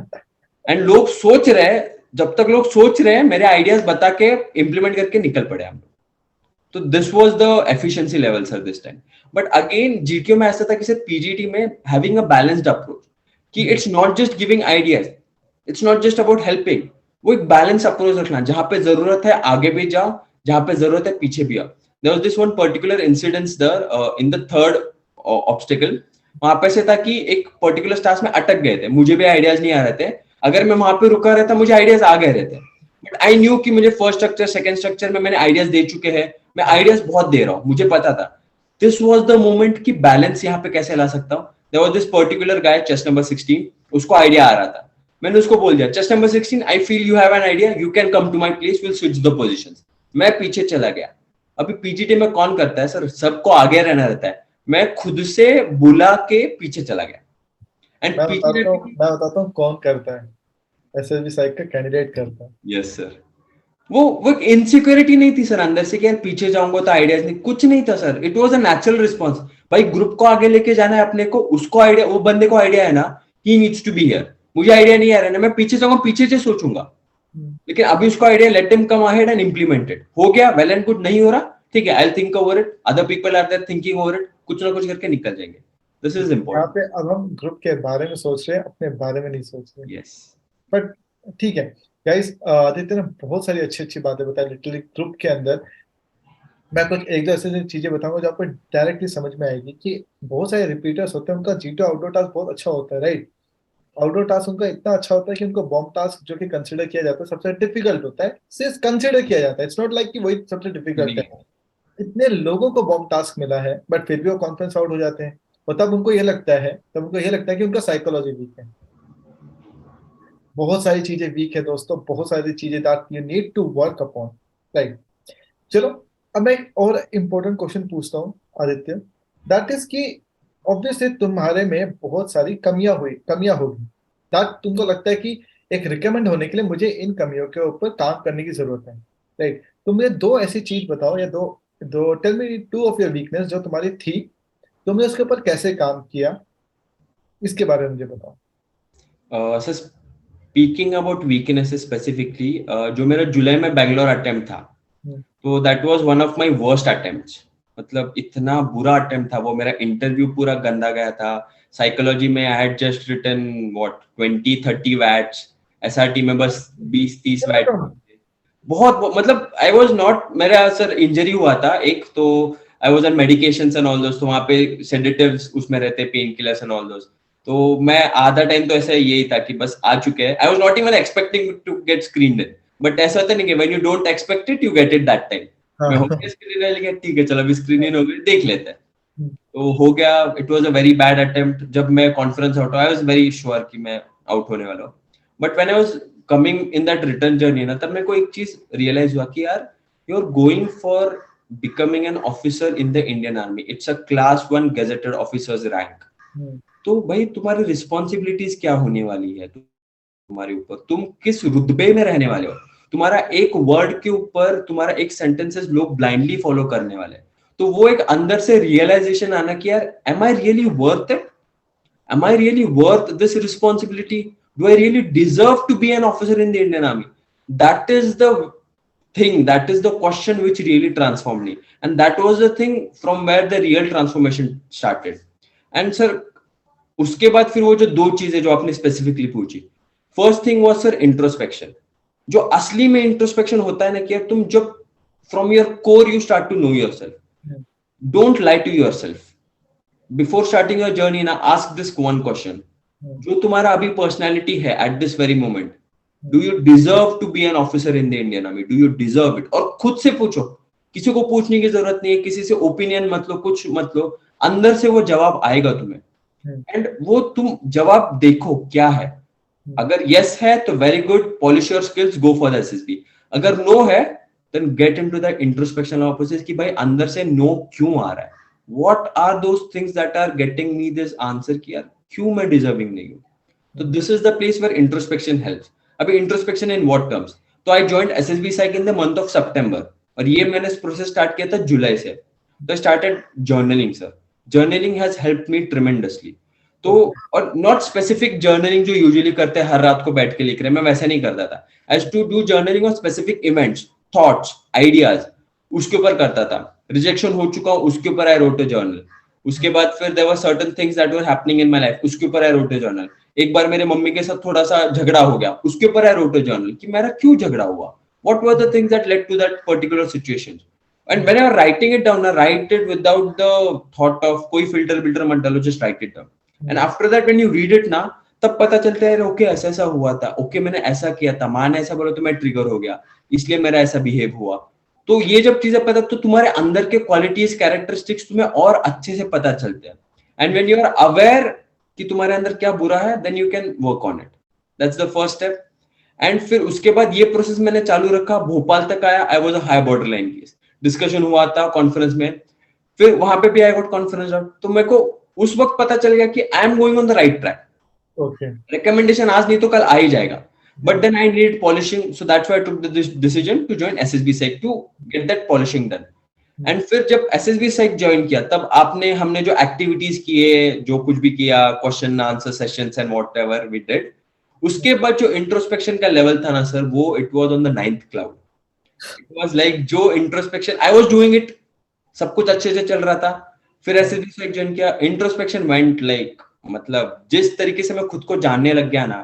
एंड लोग सोच रहे हैं, जब तक लोग सोच रहे हैं मेरे आइडियाज बता के इम्प्लीमेंट करके निकल पड़े हम लोग। तो this was the efficiency level sir this time. But again GTO में ऐसा था कि सर पीजीटी में हैविंग अ बैलेंस्ड अप्रोच, कि it's not just giving ideas, it's not just about helping, वो एक बैलेंस अप्रोच रखना, जहां पे जरूरत है आगे भी जाओ, जहां पे जरूरत है पीछे भी आओ। There was this one particular incidence there in the third obstacle. वहां पे से था कि एक पर्टिकुलर टास्क में अटक गए थे, मुझे भी आइडियाज नहीं आ रहे थे, अगर मैं वहां पे रुका रहता मुझे आइडियाज आ गए रहते, बट आई न्यू कि मुझे फर्स्ट स्ट्रक्चर सेकंड स्ट्रक्चर में मैंने आइडियाज दे चुके हैं, मैं आइडियाज बहुत दे रहा हूँ, मुझे पता था। दिस वाज द मोमेंट कि बैलेंस यहाँ पे कैसे ला सकता हूँ। There was this particular guy chest number 16, उसको आइडिया आ रहा था, मैंने उसको बोल दिया chest number 16 I feel you have an idea, you can come to my place, will switch the positions. मैं पीछे चला गया। अभी पीजीटी में कौन करता है सर, सबको आगे रहना रहता है, मैं खुद से बुला के पीछे चला गया। एंड मैं बताता हूँ कौन करता है, एसएसबी साइक का कैंडिडेट करता है। यस सर, वो इनसिक्योरिटी नहीं थी सर अंदर से कि यार पीछे जाऊंगा तो आइडियाज नहीं, कुछ नहीं था sir, it was a natural response. भाई ग्रुप को आगे लेके जाना है अपने को, उसको आइडिया, वो बंदे को आइडिया है ना, he needs to be here, मुझे आइडिया नहीं आ रहा है ना, मैं पीछे जाऊंगा पीछे से सोचूंगा, लेकिन अभी उसको idea, let him come ahead and implement it. हो गया वेल एंड गुड, नहीं हो रहा ठीक है, I will think over it, other people are there thinking over it, कुछ ना कुछ करके निकल जाएंगे। दिस इज यहाँ इंपॉर्टेंट। पे अब हम ग्रुप के बारे में सोच रहे हैं, अपने बारे में नहीं सोच रहे। यस बट ठीक है गाइस, आदित्य ने बहुत सारी अच्छी अच्छी बातें बताई लिटरली ग्रुप के अंदर। मैं कुछ एक दो ऐसे चीजें बताऊंगा जो आपको डायरेक्टली समझ में आएगी कि बहुत सारे रिपीटर्स होते हैं, उनका जीटो आउटडोर टास्क बहुत अच्छा होता है, राइट? आउटडोर टास्क उनका इतना अच्छा होता है कि उनको बॉम्ब टास्क जो कि कंसिडर किया जाता है सबसे डिफिकल्ट होता है, सिर्फ कंसिडर किया जाता है, इट्स नॉट लाइक कि वही सबसे डिफिकल्ट है। इतने लोगों को बॉम्ब टास्क मिला है बट फिर भी वो कॉन्फ्रेंस आउट हो जाते हैं, और तब उनको ये लगता है कि उनका साइकोलॉजी वीक है। बहुत सारी चीजें वीक है दोस्तों, बहुत सारी चीजें that you need to work upon, right? चलो, अब मैं एक और इम्पोर्टेंट क्वेश्चन पूछता हूँ आदित्य, दैट इज कि ऑब्वियसली तुम्हारे में बहुत सारी कमियां होगी, दैट तुमको लगता है कि एक रिकमेंड होने के लिए मुझे इन कमियों के ऊपर काम करने की जरूरत है, राइट? तुम मुझे दो ऐसी चीज बताओ, या दो दो tell me two of your weakness जो तुम्हारी थी, तुमने उसके ऊपर कैसे काम किया, इसके बारे में मुझे बताओ। Sir speaking about weaknesses specifically, जो मेरा जुलाई में बैंगलोर अटेम्प्ट था, तो that was one of my worst attempts. मतलब इतना बुरा अटेम्प्ट था वो, मेरा इंटरव्यू पूरा गंदा गया था। साइकोलॉजी में I had just written what 20-30 WATs, SRT में बस 20-30 वैट। बहुत मतलब आई वाज नॉट, मेरा सर इंजरी हुआ था एक, तो I was on medications and all those, तो वहां पे सेडेटिव्स उसमें रहते, painkillers and all those. तो मैं आधा टाइम तो ऐसा यही था कि बस आ चुके हैं, I was not even expecting to get screened in, but ऐसा होता नहीं कि when you don't expect it you get it that time. मैं हो गया स्क्रीन इन, लेके ठीक है चलो अभी स्क्रीन इन हो गई, देख लेते हैं, तो हो गया। It was a very bad attempt. जब मैं conference out, I was very sure कि मैं आउट होने वाला हूँ, but when I was coming in that return journey ना, तब मेरे को एक चीज रियलाइज हुआ कि यार you are going for becoming an officer in the Indian army, it's a class 1 gazetted officers rank. तो भाई तुम्हारी रिस्पॉन्सिबिलिटीज क्या होने वाली है तुम्हारे ऊपर, तुम किस रुतबे में रहने वाले हो, तुम्हारा एक वर्ड के ऊपर तुम्हारा एक सेंटेंसेस लोग ब्लाइंडली फॉलो करने वाले। तो वो एक अंदर से रियलाइजेशन आना कि यार am I really worth it, am I really worth this responsibility, do I really deserve to be an officer in the Indian Army? That is the thing, that is the question which really transformed me, and that was the thing from where the real transformation started. And sir उसके बाद फिर वो जो दो चीजें जो आपने specifically पूछी, first thing was sir introspection. जो असली में इंट्रोस्पेक्शन होता है ना कि तुम जब from your core you start to know yourself, don't lie to yourself. Before starting your journey ना, आस्क दिस वन क्वेश्चन, जो तुम्हारा अभी पर्सनैलिटी है at this very moment, do you deserve to be an officer in the Indian army, do you deserve it? और खुद से पूछो, किसी को पूछने की जरूरत नहीं है, किसी से ओपिनियन मत लो, कुछ मत लो, अंदर से वो जवाब आएगा तुम्हें। एंड वो तुम जवाब देखो क्या है, अगर यस है तो very good, polish your skills, go for the SSB. अगर नो है then get into the introspection of process कि भाई अंदर से नो क्यों आ रहा है, what are those things that are getting me this answer कि यार क्यों मैं डिजर्विंग नहीं हूँ. तो this is the place where introspection helps. अभी इंट्रोस्पेक्शन इन व्हाट टर्म्स, तो I joined SSB psych in the month of September, और ये मैंने प्रोसेस स्टार्ट किया था जुलाई से. तो started journaling sir. Journaling has helped me tremendously. तो और नॉट स्पेसिफिक जर्नलिंग जो यूजुअली करते हैं हर रात को बैठ के लिख रहे हैं, मैं वैसा नहीं करता था. As to do journaling on specific events, thoughts, ideas, उसके ऊपर करता था. रिजेक्शन हो चुका हूं उसके ऊपर आई रोट अ जर्नल. उसके बाद फिर there were certain things that were happening in my life, उसके ऊपर आई रोट अ जर्नल. एक बार मेरे मम्मी के साथ थोड़ा सा झगड़ा हो गया, उसके ऊपर आई रोट अ जर्नल कि मेरा क्यों झगड़ा हुआ, what were the things that led to that particular situation. And when I'm writing it down, I write it without the thought of कोई filter मत डालो, just write it down. And after that when you read it ना, तब पता चलता है okay ऐसा ऐसा हुआ था, ओके मैंने ऐसा किया था, माँ ने ऐसा बोला तो मैं ट्रिगर हो गया, इसलिए मेरा ऐसा बिहेव हुआ. तो ये जब चीजें पता, तो तुम्हारे अंदर के क्वालिटीज, कैरेक्टरिस्टिक्स तुम्हें और अच्छे से पता चलते हैं. And when you are aware कि तुम्हारे अंदर क्या बुरा है, then you can work on it. That's the first step. And फिर उसके बाद ये प्रोसेस मैंने चालू रखा, भोपाल तक आया. I was a high border line case, discussion हुआ था कॉन्फ्रेंस में, फिर वहां पे भी आई गॉट कॉन्फ्रेंस आउट. तो मेरे को उस वक्त पता चल गया कि I am going on the right track. Recommendation आज नहीं तो कल आ ही जाएगा, but then I need polishing, so that's why I took the decision to join SSB psych to get that polishing done. And फिर जब एसएसबी साइक join किया, तब हमने जो एक्टिविटीज किए, जो कुछ भी किया, question answer sessions and whatever we did, उसके बाद जो इंट्रोस्पेक्शन का लेवल था ना सर, वो it was on the 9th cloud. It was like जो introspection I was doing it, सब कुछ अच्छे से चल रहा था. फिर एसएसबी से ज्वाइन किया, इंट्रोस्पेक्शन वेंट लाइक, मतलब जिस तरीके से मैं खुद को जानने लग गया ना,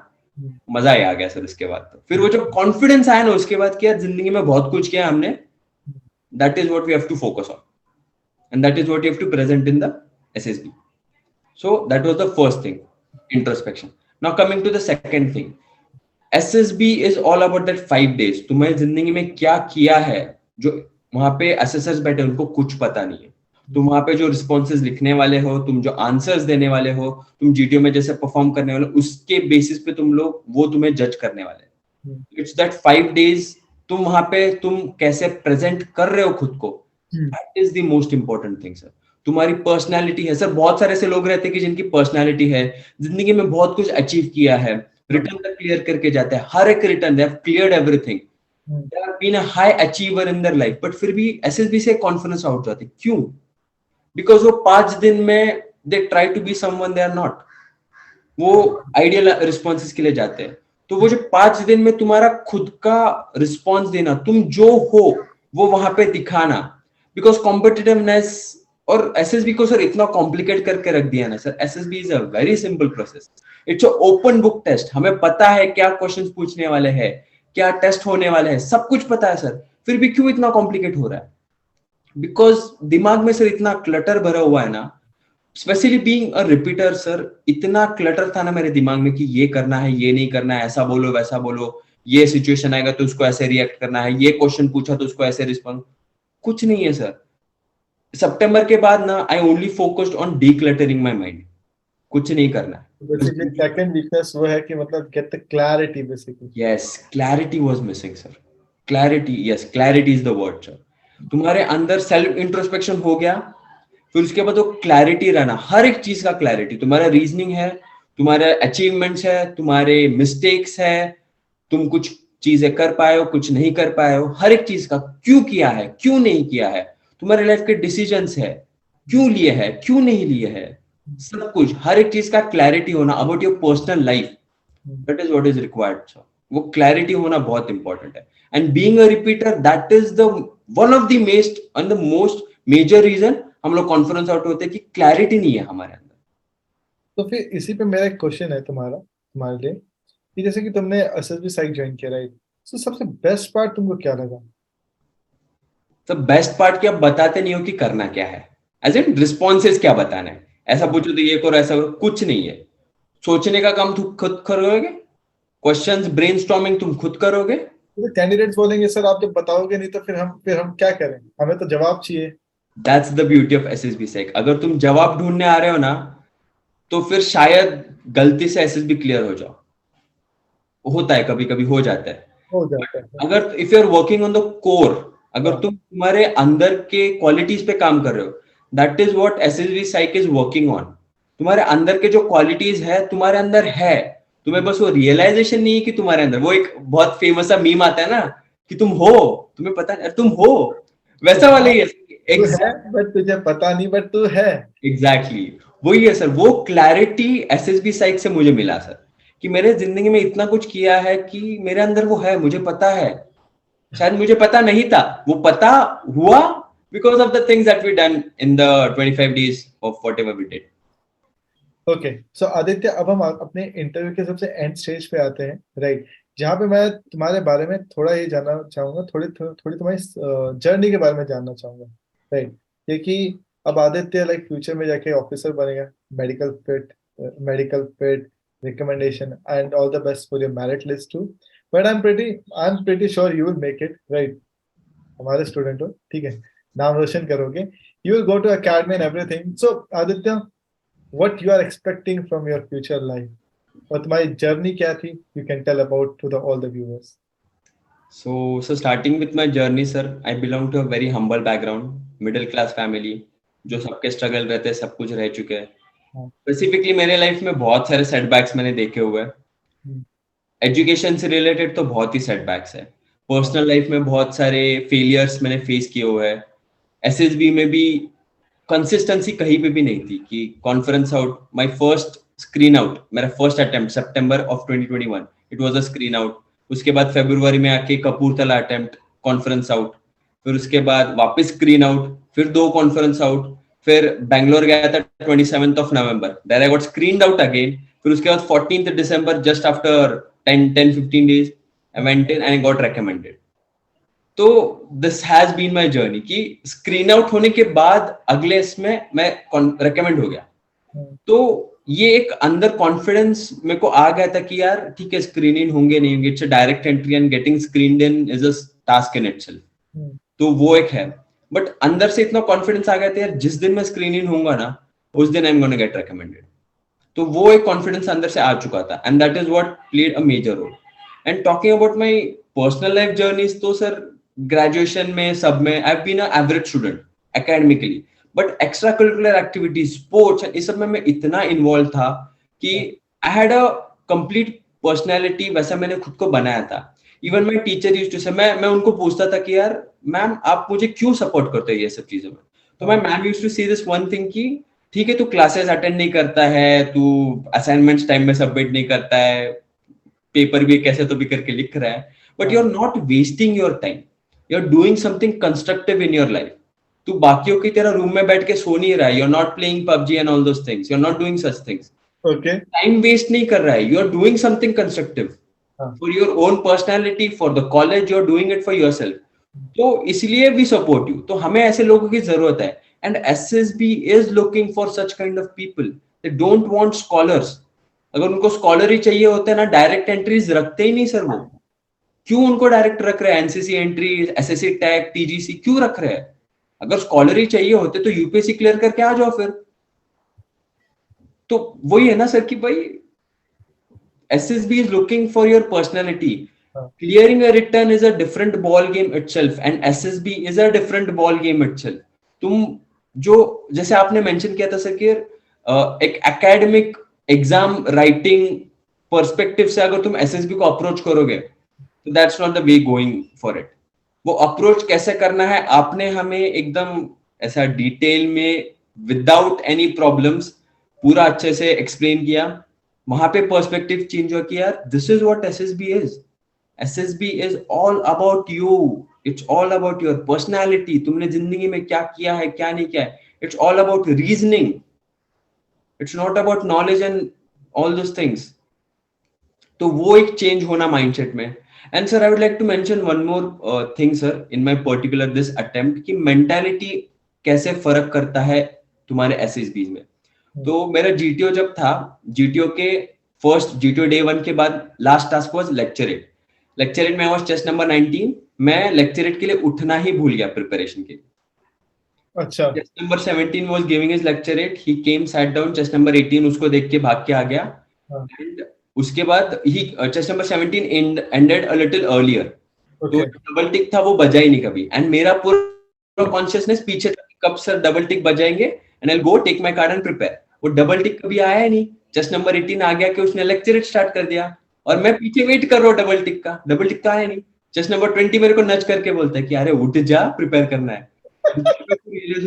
मजा ही आ गया सर. उसके बाद तो फिर वो जो कॉन्फिडेंस आया ना, उसके बाद किया जिंदगी में बहुत कुछ किया हमने. That is what we have to focus on, and that is what you have to present in the SSB. So that was the first thing, introspection. Now coming to the second thing, SSB is all about that 5 days. तुम्हारी जिंदगी में क्या किया है, जो वहां पे assessors बैठे उनको कुछ पता नहीं है. तुम वहां पे जो रिस्पॉन्सेज लिखने वाले हो, तुम जो आंसर्स देने वाले हो, तुम जीटीओ में जैसे परफॉर्म करने वाले हो, उसके बेसिस पे तुम लोग वो तुम्हें जज करने वाले. It's that 5 days. तुम वहां पे तुम कैसे प्रेजेंट कर रहे हो खुद को, that is the most important thing sir. तुम्हारी पर्सनैलिटी है सर. बहुत सारे ऐसे लोग रहते हैं कि जिनकी पर्सनैलिटी है, जिंदगी में बहुत कुछ अचीव किया है, रिटर्न तक क्लियर करके जाते हैं, हर एक written they have cleared everything, they have been a high achiever in their life, but फिर भी एसएसबी से कॉन्फिडेंस आउट जाते. क्यों? बिकॉज वो 5 दिन में they try to be someone they are not. वो आइडियल रिस्पॉन्सेस के लिए जाते हैं. तो वो जो 5 दिन में तुम्हारा खुद का रिस्पॉन्स देना, तुम जो हो वो वहां पे दिखाना, बिकॉज कॉम्पिटिटिवनेस और एसएसबी को सर इतना कॉम्प्लिकेट करके रख दिया ना sir. SSB is a very simple process. It's a open book test. हमें पता है क्या क्वेश्चंस पूछने वाले हैं, क्या टेस्ट होने वाले हैं, सब कुछ पता है सर. फिर भी क्यों इतना कॉम्प्लिकेट हो रहा है? बिकॉज दिमाग में सर इतना क्लटर भरा हुआ है ना. Specially being a repeater sir, इतना क्लटर था ना मेरे दिमाग में कि ये करना है, ये नहीं करना है, ऐसा बोलो वैसा बोलो, ये सिचुएशन आएगा तो उसको ऐसे रिएक्ट करना है, ये क्वेश्चन पूछा तो उसको ऐसे रिस्पॉन्ड. कुछ नहीं है सर. सितंबर के बाद ना I only focused on decluttering my mind. कुछ नहीं करना है. बेसिकली सेकंड वीकनेस वो है कि मतलब get the clarity basically. Yes, clarity was missing sir. Clarity, yes, clarity is the word sir. तुम्हारे अंदर सेल्फ इंट्रोस्पेक्शन हो गया, फिर उसके बाद वो क्लैरिटी रहना, हर एक चीज का क्लैरिटी. तुम्हारा रीजनिंग है, तुम्हारे अचीवमेंट्स है, तुम्हारे मिस्टेक्स है, तुम कुछ चीजें कर पाए हो, कुछ नहीं कर पाए हो, हर एक चीज का क्यों किया है, क्यों नहीं किया है, तुम्हारे लाइफ के डिसीजंस है, क्यों लिए है, क्यों नहीं लिए है, सब कुछ, हर एक चीज का क्लैरिटी होना about your personal life. That is what is required sir. वो क्लैरिटी होना बहुत इंपॉर्टेंट है. And being a repeater, that is the one of the most major reason हम लोग कॉन्फ्रेंस आउट होते हैं कि क्लैरिटी नहीं है हमारे अंदर. तो फिर इसी पे मेरा एक क्वेश्चन है तुम्हारे लिए कि जैसे कि तुमने एसएसबी साइक ज्वाइन किया, राइट? तो सबसे बेस्ट पार्ट तुमको क्या लगा? तो बेस्ट पार्ट क्या बताते नहीं हो कि करना क्या है, एज इन रिस्पॉन्सेज क्या बताना है. ऐसा पूछो तो ये करो, ऐसा करो, कुछ नहीं है. सोचने का काम तुम खुद करोगे, क्वेश्चंस ब्रेनस्टॉर्मिंग तुम खुद करोगे. तो कैंडिडेट्स बोलेंगे सर आप जब बताओगे नहीं तो फिर हम क्या करें, हमें तो जवाब चाहिए. That's the beauty of SSB psych. अगर तुम जवाब ढूंढने आ रहे हो ना, तो फिर शायद गलती से एसएसबी क्लियर हो जाओ. होता है, कभी कभी हो जाता है. अगर if you are working on the core, अगर तुम तुम्हारे अंदर के क्वालिटीज पे काम कर रहे हो, that is what SSB psych is working on. तुम्हारे अंदर के जो क्वालिटीज है तुम्हारे अंदर है, तुम्हें बस वो रियलाइजेशन नहीं है कि तुम्हारे अंदर। वो एक बहुत फेमस सा मीम आता है ना कि तुम हो, तुम्हें पता नहीं तुम हो, तू वैसा वाला है ही है। तू है बट तुझे पता नहीं, बट तू है। एग्जैक्टली वही है सर। वो क्लैरिटी एसएसबी साइट से मुझे मिला सर, कि मेरे जिंदगी में इतना कुछ किया है कि मेरे अंदर वो है, मुझे पता है। शायद मुझे पता नहीं था, वो पता हुआ because of the things that we done in the 25 days of whatever we did. Okay, so Aditya, अब हम अपने इंटरव्यू के सबसे एंड स्टेज पे आते हैं, राइट? जहाँ पे मैं तुम्हारे बारे में थोड़ा ये जानना चाहूंगा, थोड़ी तुम्हारी जर्नी के बारे में जानना चाहूंगा, राइट? क्योंकि अब आदित्य लाइक फ्यूचर में जाके ऑफिसर बनेगा, medical fit recommendation and all the best for your merit list too. But I am pretty sure you will make it, right? हमारे स्टूडेंट हो, ठीक है, नाम रोशन करोगे, you will go to academy and everything. So Aditya, what you are expecting from your future life, और तुम्हारी journey क्या थी, you can tell about to all the viewers. So starting with my journey, sir, I belong to a very humble background, middle class family, जो सबके struggle रहते हैं, सब कुछ रह चुके हैं। हाँ, स्पेसिफिकली मेरे लाइफ में बहुत सारे सेटबैक्स मैंने देखे हुए हैं। हम्म, एजुकेशन से रिलेटेड तो बहुत ही सेटबैक्स है, हाँ, पर्सनल लाइफ में बहुत सारे फेलियर्स मैंने फेस किए हुए हैं। एसएसबी में भी कंसिस्टेंसी कहीं पे भी नहीं थी कि conference out, my first screen out, मेरा first attempt September of 2021, it was a screen out. उसके बाद फरवरी में आके कपूरथला अटेम्प्ट, कॉन्फ्रेंस आउट। फिर उसके बाद वापस स्क्रीन आउट, फिर 2 कॉन्फ्रेंस आउट। फिर बैंगलोर गया था 27th of November, there I got screened out again. फिर उसके बाद 14th December, just after 10-15 days, I went in and got recommended. तो this has been my journey कि स्क्रीन आउट होने के बाद अगले इसमें मैं रिकमेंड हो गया। हम्म, तो ये एक अंदर कॉन्फिडेंस मेरे को आ गया था कि यार ठीक है, स्क्रीन इन होंगे नहीं होंगे, it's a direct entry and getting screened in is a task in itself. Hmm, तो वो एक है। बट अंदर से इतना कॉन्फिडेंस आ गया था यार, जिस दिन मैं स्क्रीन इन होऊंगा ना, उस दिन I am gonna get recommended. तो वो एक कॉन्फिडेंस अंदर से आ चुका था, and that is what played a major role. And talking about my personal life journeys, तो सर ग्रेजुएशन में सब में I have been a average student academically, but extra curricular activities, sports, इस सब में मैं इतना इन्वॉल्व था कि हाँ, I had a complete personality, वैसा मैंने खुद को बनाया था। Even my teacher used to say, मैं उनको पूछता था कि यार मैम आप मुझे क्यों सपोर्ट करते हो ये सब चीजों में। तो मैं हाँ, मैम यूज्ड टू से दिस वन थिंग कि ठीक है, तू क्लासेस अटेंड नहीं करता है, तू असाइनमेंट्स टाइम में सबमिट नहीं करता है, पेपर भी कैसे तो भी करके लिख रहा है, बट यू आर हाँ, not wasting your time, you are doing something constructive in your life. तू बाकियों की तरह रूम में बैठ के सो नहीं रहा है, you are not playing PUBG and all those things, you are not doing such things. Okay, time waste नहीं कर रहा है, you are doing something constructive हाँ, for your own personality, for the college, you are doing it for yourself. तो इसलिए we support you. तो हमें ऐसे लोगों की जरूरत है, and SSB is looking for such kind of people. They don't want scholars. अगर उनको स्कॉलर ही चाहिए होते हैं ना, डायरेक्ट एंट्रीज रखते ही नहीं सर वो। क्यों उनको डायरेक्ट रख रहे हैं? NCC entry, SSC tag, TGC क्यों रख रहे हैं? अगर स्कॉलर ही चाहिए होते तो यूपीएससी क्लियर करके आ जाओ फिर। तो वही है ना सर कि भाई SSB is looking for your personality. हाँ, Clearing a return is a different ball game itself, and SSB is a different ball game itself. तुम जो जैसे आपने मेंशन किया था सर कि एक एकेडमिक एग्जाम राइटिंग पर्सपेक्टिव से अगर तुम SSB को अप्रोच करोगे तो that's not the way going for it. वो अप्रोच कैसे करना है आपने हमें एकदम ऐसा डिटेल में विदाउट एनी प्रॉब्लम्स पूरा अच्छे से एक्सप्लेन किया। वहां पे पर्सपेक्टिव चेंज हुआ कि यार this is what SSB is. SSB is all about you, it's all about your personality, तुमने जिंदगी में क्या किया है क्या नहीं किया है, it's all about reasoning, it's not about knowledge and all those things. तो वो एक चेंज होना माइंडसेट में। And sir I would like to mention one more thing sir in my particular this attempt कि मेंटालिटी कैसे फर्क करता है तुम्हारे एसएसबी में। हम्म, तो मेरा जीटीओ जब था, जीटीओ के फर्स्ट जीटीओ डे 1 के बाद last task was lecturette. Lecturette में वाज चेस्ट नंबर 19। मैं लेक्चरेट के लिए उठना ही भूल गया प्रिपरेशन के लिए। अच्छा, chest number 17 was giving his lecturette, he came sat down, chest number 18 उसको देख के भाग के आ गया। हाँ, एंड उसके बाद ही chest number 17 ended a little earlier. तो ओके, डबल टिक था वो बजा ही नहीं कभी, एंड मेरा पूरा कॉन्शियसनेस पीछे था कि कब सर डबल टिक बजाएंगे and I will go take my card and prepare. वो डबल टिक कभी आया नहीं, जस्ट नंबर 18 आ गया कि उसने लेक्चर स्टार्ट कर दिया और मैं पीछे वेट कर रहा हूँ डबल टिक का आया नहीं। जस्ट नंबर 20 मेरे को नच करके बोलता है कि अरे उठ जा, प्रिपेयर करना है।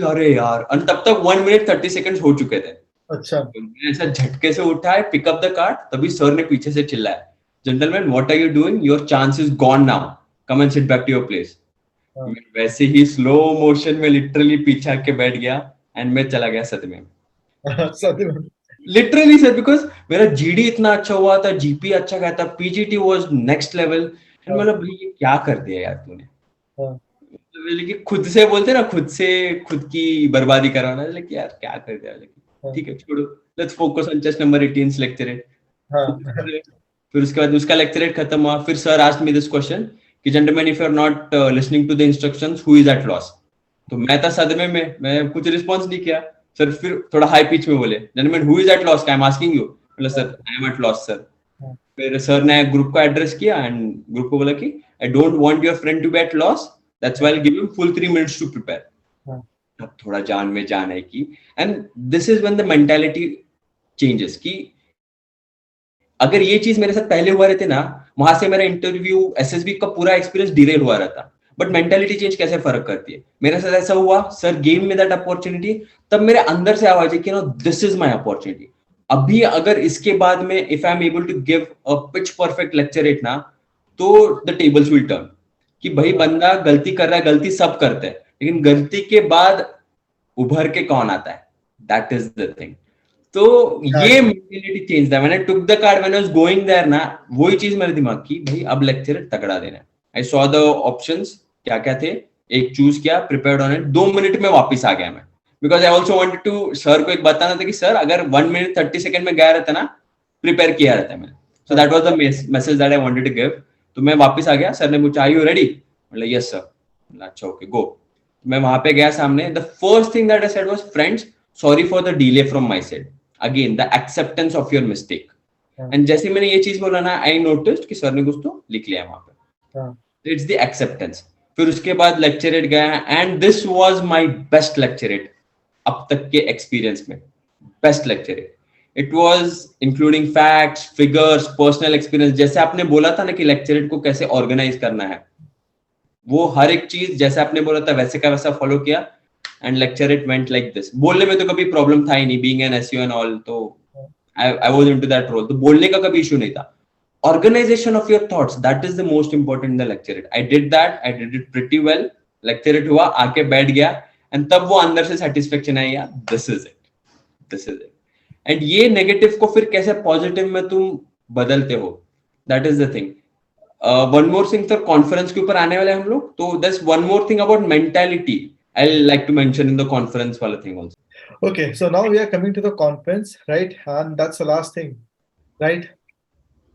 अरे यार, और तब तक 1 मिनट 30 सेकंड हो चुके थे। अच्छा। तो मैं ऐसा झटके से उठा है, पिक अप द कार्ड, तभी सर ने पीछे से चिल्लाया, gentleman what are you doing, your chance is gone now, come and sit back to your place. हाँ। मैं वैसे ही स्लो मोशन में लिटरली पीछे आके बैठ गया एंड मैं चला गया सदमे में। सच में। लिटरली सर, बिकॉज मेरा जीडी इतना अच्छा हुआ था, जीपी अच्छा गया था, पीजीटी वाज नेक्स्ट लेवल। हाँ। मतलब भाई ये क्या कर दिया यार तूने। हाँ। लेकिन खुद से बोलते ना, खुद से खुद की बर्बादी करवाना, लेकिन यार क्या कर दिया। लेकिन हाँ। ठीक है, छोड़ो, let's focus on chest number 18 lecturette. हाँ। फिर उसके बाद उसका लेक्चरेट खत्म हुआ, फिर sir asked me this question कि gentleman if you are not listening to the instructions, who is at loss. तो मैं था सदमे में, मैं कुछ रिस्पॉन्स नहीं किया। सर फिर थोड़ा हाई पिच में बोले, gentleman who is at loss, I am asking you. बोला sir I am at loss sir. हाँ। फिर सर ने ग्रुप को एड्रेस किया एंड ग्रुप को बोला कि I don't want your friend to be at loss, that's why I give him full 3 minutes to prepare. हाँ। अब थोड़ा जान में जान है कि, and this is when the mentality changes कि अगर ये चीज मेरे साथ पहले हुआ रहते ना, वहां से मेरा इंटरव्यू एसएसबी का पूरा एक्सपीरियंस डिरेल हुआ रहता। बट मेंटालिटी चेंज कैसे फर्क करती है, मेरे साथ ऐसा हुआ, सर गेम में दैट अपॉर्चुनिटी, तब मेरे अंदर से आवाज है कि no this is my opportunity. अभी अगर इसके बाद में if I am able to give a pitch perfect lecture it ना, तो द टेबल्स विल टर्न। कि भाई बंदा गलती कर रहा है, गलती सब करते हैं, लेकिन गलती के बाद उभर के कौन आता है, दैट इज द थिंग। तो ये मेंटालिटी चेंज था, मैंने took the card when I was going there ना, वही चीज मेरे दिमाग की, भाई अब लेक्चर तगड़ा देना है। आई सॉ द ऑप्शंस क्या क्या थे, एक चूज किया, प्रिपेयर्ड ऑन इट, 2 मिनट में वापस आ गया मैं। Because I also wanted to sir को एक बताना था कि सर अगर 1 मिनट 30 सेकंड में गया रहता ना, प्रिपेयर किया रहता मैंने। So that was the message that I wanted to give. तो मैं वापस आ गया, सर ने पूछा आर यू रेडी, मतलब यस सर। अच्छा ओके गो। मैं वहां पे गया सामने, the first thing that I said was friends sorry for the delay from my side, again the acceptance of your mistake. And जैसे मैंने ये चीज बोला ना, आई नोटिस्ड कि सर ने कुछ तो लिख लिया वहां पे, इट्स द एक्सेप्टेंस। फिर उसके बाद लेक्चरेट गया and this was my best lecturette अब तक के एक्सपीरियंस में, best lecturette. It was including facts, figures, personal experience. जैसे आपने बोला था ना कि लेक्चरेट को कैसे ऑर्गेनाइज करना है, वो हर एक चीज जैसे आपने बोला था वैसे का वैसा फॉलो किया and lecturette went like this. बोलने में तो कभी प्रॉब्लम था ही नहीं, being an SEO and all, तो I was into that role, तो बोलने का कभी इशू नहीं था। Organisation of your thoughts, that is the most important in the lecturette. I did that, I did it pretty well. Lecturette हुआ, आके बैठ गया एंड तब वो अंदर से सेटिस्फेक्शन आई, यार this is it, this is it. And ये नेगेटिव को फिर कैसे पॉजिटिव में तुम बदलते हो, that is the thing. One more thing, sir conference के ऊपर आने वाले हम लोग, तो this one more thing about mentality I like to mention in the conference वाला thing also. Okay, so now we are coming to the conference, right? And that's the last thing, right?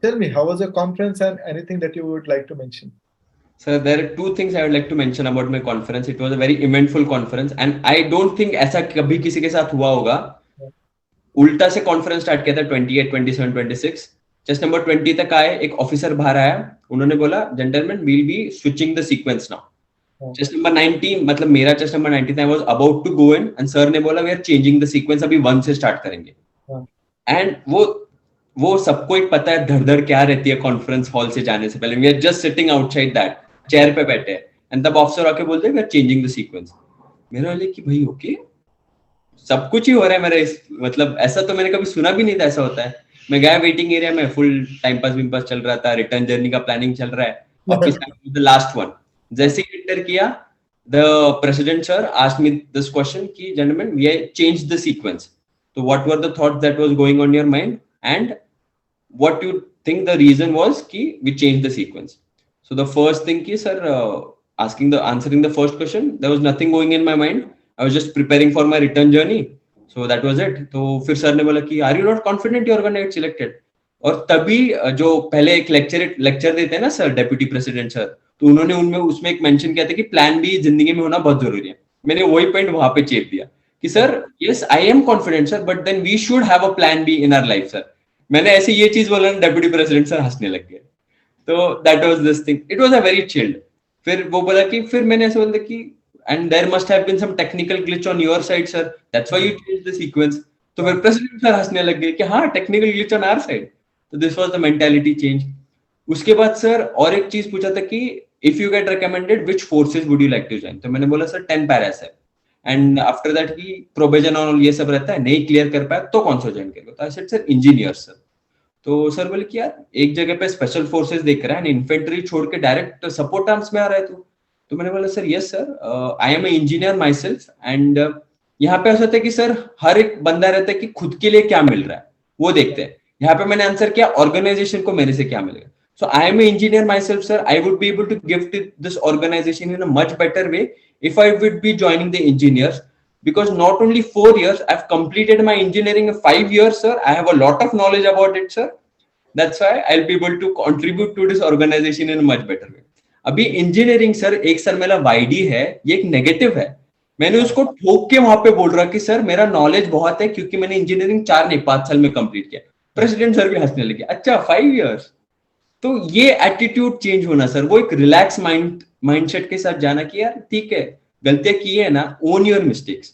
Tell me, how was your conference and anything that you would like to mention? Sir, there are two things I would like to mention about my conference. It was a very eventful conference and I don't think ऐसा कभी किसी के साथ हुआ होगा। उल्टा से conference start किया था 28, 27, 26। जस्ट नंबर 20 तक आए, एक ऑफिसर बाहर आया, उन्होंने बोला gentleman we'll be switching the sequence now. Chest number 19, मतलब मेरा chest number 19 I was about to go in and sir ने बोला we are changing the sequence, अभी 1 से स्टार्ट करेंगे। एंड वो सबको एक पता है धड़ धड़ क्या रहती है कॉन्फ्रेंस हॉल से जाने से पहले। We are just sitting outside that, chair पे बैठे एंड तब ऑफिसर आके बोलते हैं we are changing the sequence. मेरा वाले कि भाई ओके, सब कुछ ही हो रहा है मेरा, मतलब ऐसा तो मैंने कभी सुना भी नहीं था ऐसा होता है। मैं गया वेटिंग एरिया में, फुल टाइम पास चल रहा था, रिटर्न जर्नी का प्लानिंग चल रहा है, वापस द लास्ट वन। जैसे ही एंटर किया, the president sir asked me this question कि gentleman we have changed the sequence, तो what were the thoughts that was going on your mind and what you think the reason was कि we changed the sequence. So the first thing कि sir answering the first question, there was nothing going in my mind, I was just preparing for my return journey, so that was it। तो फिर sir ने बोला कि are you not confident you are going to get selected। और तभी जो पहले एक लेक्चर देते हैं ना सर, डेप्यूटी प्रेसिडेंट सर, तो उन्होंने उसमें एक मेंशन किया था कि प्लान बी जिंदगी में होना बहुत जरूरी है। मैंने वही पॉइंट वहां पे चेप दिया कि sir yes I am confident sir, but then we should have a plan B in our life sir. मैंने ऐसे ये चीज बोला, डेप्यूटी प्रेसिडेंट सर हंसने लग गए। तो that was this thing, it was a very chilled. फिर वो बोला कि फिर मैंने ऐसे बोला कि and there must have been some technical glitch on your side sir, that's why you changed the sequence। तो फिर प्रेसिडेंट सर हंसने लग गए कि हाँ technical glitch on our side. तो this was the mentality change. उसके बाद सर और एक चीज पूछा था कि if you get recommended which forces would you like to join. तो मैंने बोला सर 10 पैरास है, एंड आफ्टर दैट की प्रोबेजन और ये सब रहता है, नहीं क्लियर कर पाया तो कौन सा ज्वाइन करोगे। तो I said sir engineer sir. तो सर बोले कि यार एक जगह पे स्पेशल फोर्सेस देख रहा है, इन्फेंट्री छोड़ के डायरेक्ट सपोर्ट आर्म्स में आ रहा है तू। तो मैंने बोला sir yes sir, I am a engineer myself, and यहाँ पे ऐसा होता है कि सर हर एक बंदा रहता है कि खुद के लिए क्या मिल रहा है वो देखते हैं। यहाँ पे मैंने आंसर किया ऑर्गेनाइजेशन को मेरे से क्या मिलेगा। So I am an engineer myself, sir. I would be able to give to this organization in a much better way if I would be joining the engineers. Because not only 4 years, I've completed my engineering in 5 years, sir. I have a lot of knowledge about it, sir. That's why I'll be able to contribute to this organization in a much better way. अभी engineering sir एक sir मेरा वाईडी है, ये एक negative है। मैंने उसको ठोक के वहां पे बोल रहा कि सर मेरा नॉलेज बहुत है क्योंकि मैंने इंजीनियरिंग 4 नहीं 5 साल में कंप्लीट किया। प्रेसिडेंट सर भी हंसने लगे, अच्छा 5 years। तो ये एटीट्यूड चेंज होना सर, वो एक रिलैक्स माइंडसेट के साथ जाना कि यार ठीक है गलतियां की है ना, ओन योर मिस्टेक्स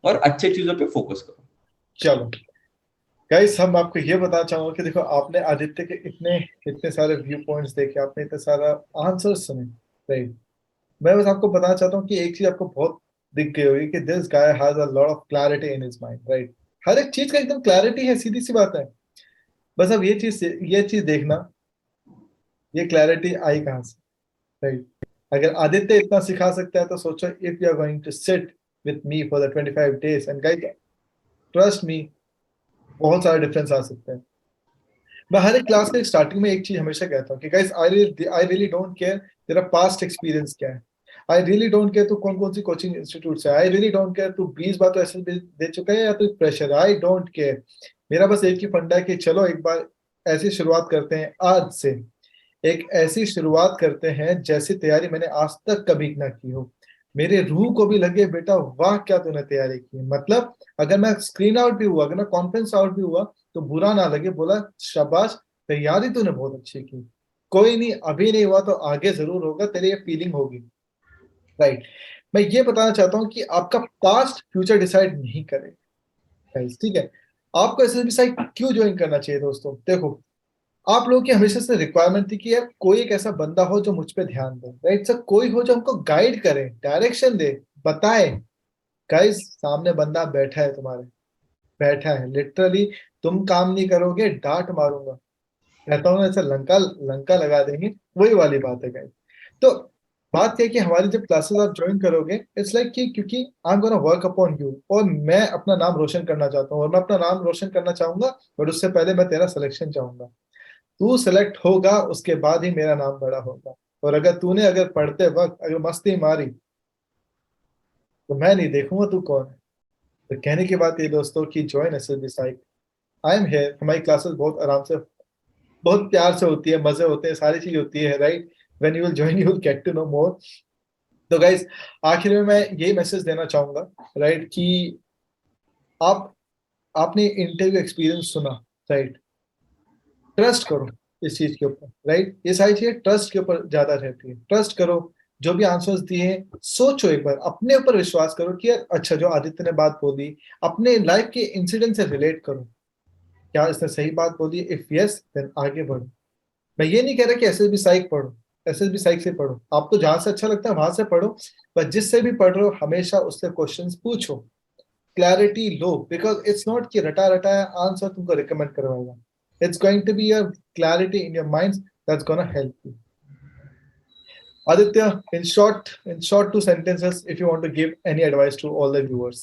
और अच्छे चीजों पे फोकस करो। चलो गाइस, हम आपको ये बताना चाहूंगा कि देखो आपने आदित्य के इतने इतने सारे व्यू पॉइंट्स देखे, आपने इतने सारा आंसर सुने, राइट। मैं बस आपको बताना चाहता हूँ कि एक चीज आपको बहुत दिख गई होगी कि this guy has a lot of clarity in his mind, right. हर एक चीज का एकदम क्लैरिटी है, सीधी सी बात है। बस अब ये चीज देखना, ये क्लैरिटी आई कहाँ से, राइट। अगर आदित्य इतना सिखा सकता है तो सोचो if you are going to sit with me for the 25 days and guys trust me, बहुत सारा डिफरेंस आ सकता है। मैं हर एक क्लास के स्टार्टिंग में एक चीज हमेशा कहता हूँ कि guys I really don't care तेरा पास्ट एक्सपीरियंस क्या है, आई रियली डोंट केयर तू कौन कौन सी कोचिंग इंस्टीट्यूट से, आई रियली डोंट केयर तू 20 बार तो ऐसे दे चुका है या तू प्रेशर, आई डोंट केयर। मेरा बस एक ही फंडा है कि चलो एक बार ऐसी शुरुआत करते हैं, आज से एक ऐसी शुरुआत करते हैं जैसी तैयारी मैंने आज तक कभी ना की हो। मेरे रूह को भी लगे बेटा वाह क्या तूने तैयारी की, मतलब अगर मैं स्क्रीन आउट भी हुआ, अगर मैं कॉन्फ्रेंस आउट भी हुआ तो बुरा ना लगे, बोला शाबाश तैयारी तूने बहुत अच्छी की, कोई नहीं अभी नहीं हुआ तो आगे जरूर होगा, तेरी ये फीलिंग होगी, राइट। मैं ये बताना चाहता हूँ कि आपका पास्ट फ्यूचर डिसाइड नहीं करेगा, ठीक है। आपको एसएसबी साइट क्यों ज्वाइन करना चाहिए दोस्तों, देखो आप लोगों की हमेशा से रिक्वायरमेंट थी कि यार कोई एक ऐसा बंदा हो जो मुझ पे ध्यान दे, राइट सर, कोई हो जो हमको गाइड करे, डायरेक्शन दे, बताए। गाइस सामने बंदा बैठा है तुम्हारे, बैठा है लिटरली, तुम काम नहीं करोगे डांट मारूंगा, कहता हूँ ना ऐसा लंका लंका लगा देंगे, वही वाली बात है गाइस। तो बात है कि हमारी जब क्लासेस आप ज्वाइन करोगे इट्स लाइक कि क्योंकि आई am gonna work upon you, और मैं अपना नाम रोशन करना चाहता हूँ, और मैं अपना नाम रोशन करना चाहूंगा, बट उससे पहले मैं तेरा सिलेक्शन चाहूंगा। तू सिलेक्ट होगा उसके बाद ही मेरा नाम बड़ा होगा, और अगर तूने अगर पढ़ते वक्त अगर मस्ती मारी तो मैं नहीं देखूंगा तू कौन है। तो कहने की बात ये दोस्तों कि join SSB psych, I am here. हमारी क्लासेस बहुत आराम से बहुत प्यार से होती है, मजे होते हैं, सारी चीज होती है, right. When you will join you will get to know more. तो गाइस आखिर में मैं यही मैसेज देना चाहूंगा, राइट, कि आप आपने इंटरव्यू एक्सपीरियंस सुना, राइट, ट्रस्ट करो इस चीज के ऊपर, राइट। ये सारी चीजें ट्रस्ट के ऊपर ज्यादा रहती है, ट्रस्ट करो। जो भी आंसर्स दिए हैं सोचो एक बार, अपने ऊपर विश्वास करो कि यार अच्छा जो आदित्य ने बात बोली अपने लाइफ के इंसिडेंट से रिलेट करो, क्या इसने सही बात बोली, इफ यस देन आगे बढ़ो। मैं ये नहीं कह रहा कि एसएसबी साइक पढ़ो, एसएसबी साइक से पढ़ो, आपको जहां से अच्छा लगता है वहां से पढ़ो, पर जिससे भी पढ़ रहे हो हमेशा उससे क्वेश्चंस पूछो, clarity low, because it's not कि रटा रटाया आंसर तुमको रिकमेंड करवाएगा, it's going to be a clarity in your minds that's going to help you. Aditya, in short 2 sentences, if you want to give any advice to all the viewers.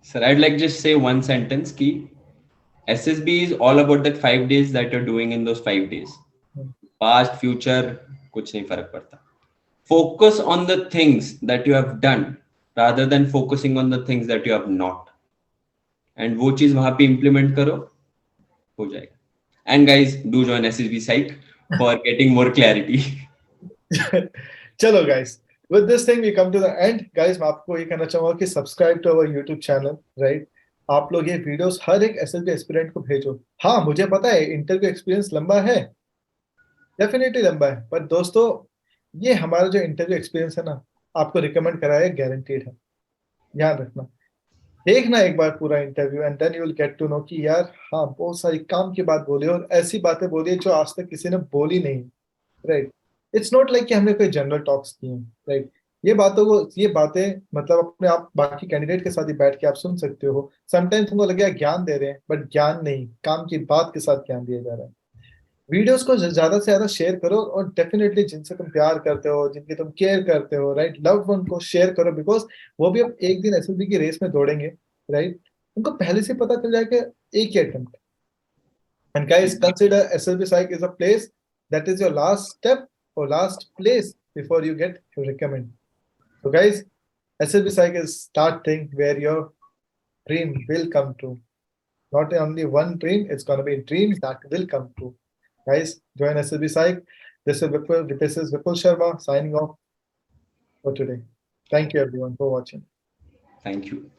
Sir, I'd like just say one sentence ki SSB is all about that 5 days that you're doing in those 5 days. Past, future, kuch nahi farak padta. Focus on the things that you have done rather than focusing on the things that you have not. And वो चीज वहां पे implement करो, हो जाएगा. And guys, do join SSB Psych for getting more clarity. चलो guys, with this thing we come to the end. Guys मैं आपको ये कहना चाहूंगा कि subscribe to our YouTube channel, right. आप लोग ये वीडियोस हर एक एसएसबी एस्पिरेंट को भेजो। हाँ मुझे पता है इंटरव्यू एक्सपीरियंस लंबा है, डेफिनेटली लंबा है, पर दोस्तों ये हमारा जो इंटरव्यू एक्सपीरियंस है ना, आपको रिकमेंड कराया गारंटीड है, ध्यान रखना। देखना एक बार पूरा interview and then you will get to know कि यार हाँ बहुत सारी काम की बात बोली और ऐसी बातें बोली है जो आज तक किसी ने बोली नहीं, राइट। इट्स नॉट लाइक कि हमने कोई जनरल टॉक्स किए हैं, राइट। ये बातें मतलब अपने आप बाकी कैंडिडेट के साथ ही बैठ के आप सुन सकते हो। समटाइम्स तुमको लगेगा ज्ञान दे रहे हैं, बट ज्ञान नहीं, काम की बात के साथ ज्ञान दिया जा रहा है। वीडियोस को ज्यादा से ज्यादा शेयर करो और डेफिनेटली जिनसे तुम प्यार करते हो, जिनकी तुम केयर करते हो, राइट, लव्ड वन को शेयर करो, बिकॉज वो भी अब एक दिन एसएसबी की रेस में दौड़ेंगे, राइट। उनको पहले से पता चल जाएगा एक ही attempt. And guys, consider SLB Psych is a place that is your last step or last place before you get your recommend. So guys, SLB Psych is that thing where your dream will come true. Not only one dream, it's gonna be dreams that will come true. Guys, join SLB Psych. This is Vipul Sharma signing off for today. Thank you everyone for watching. Thank you.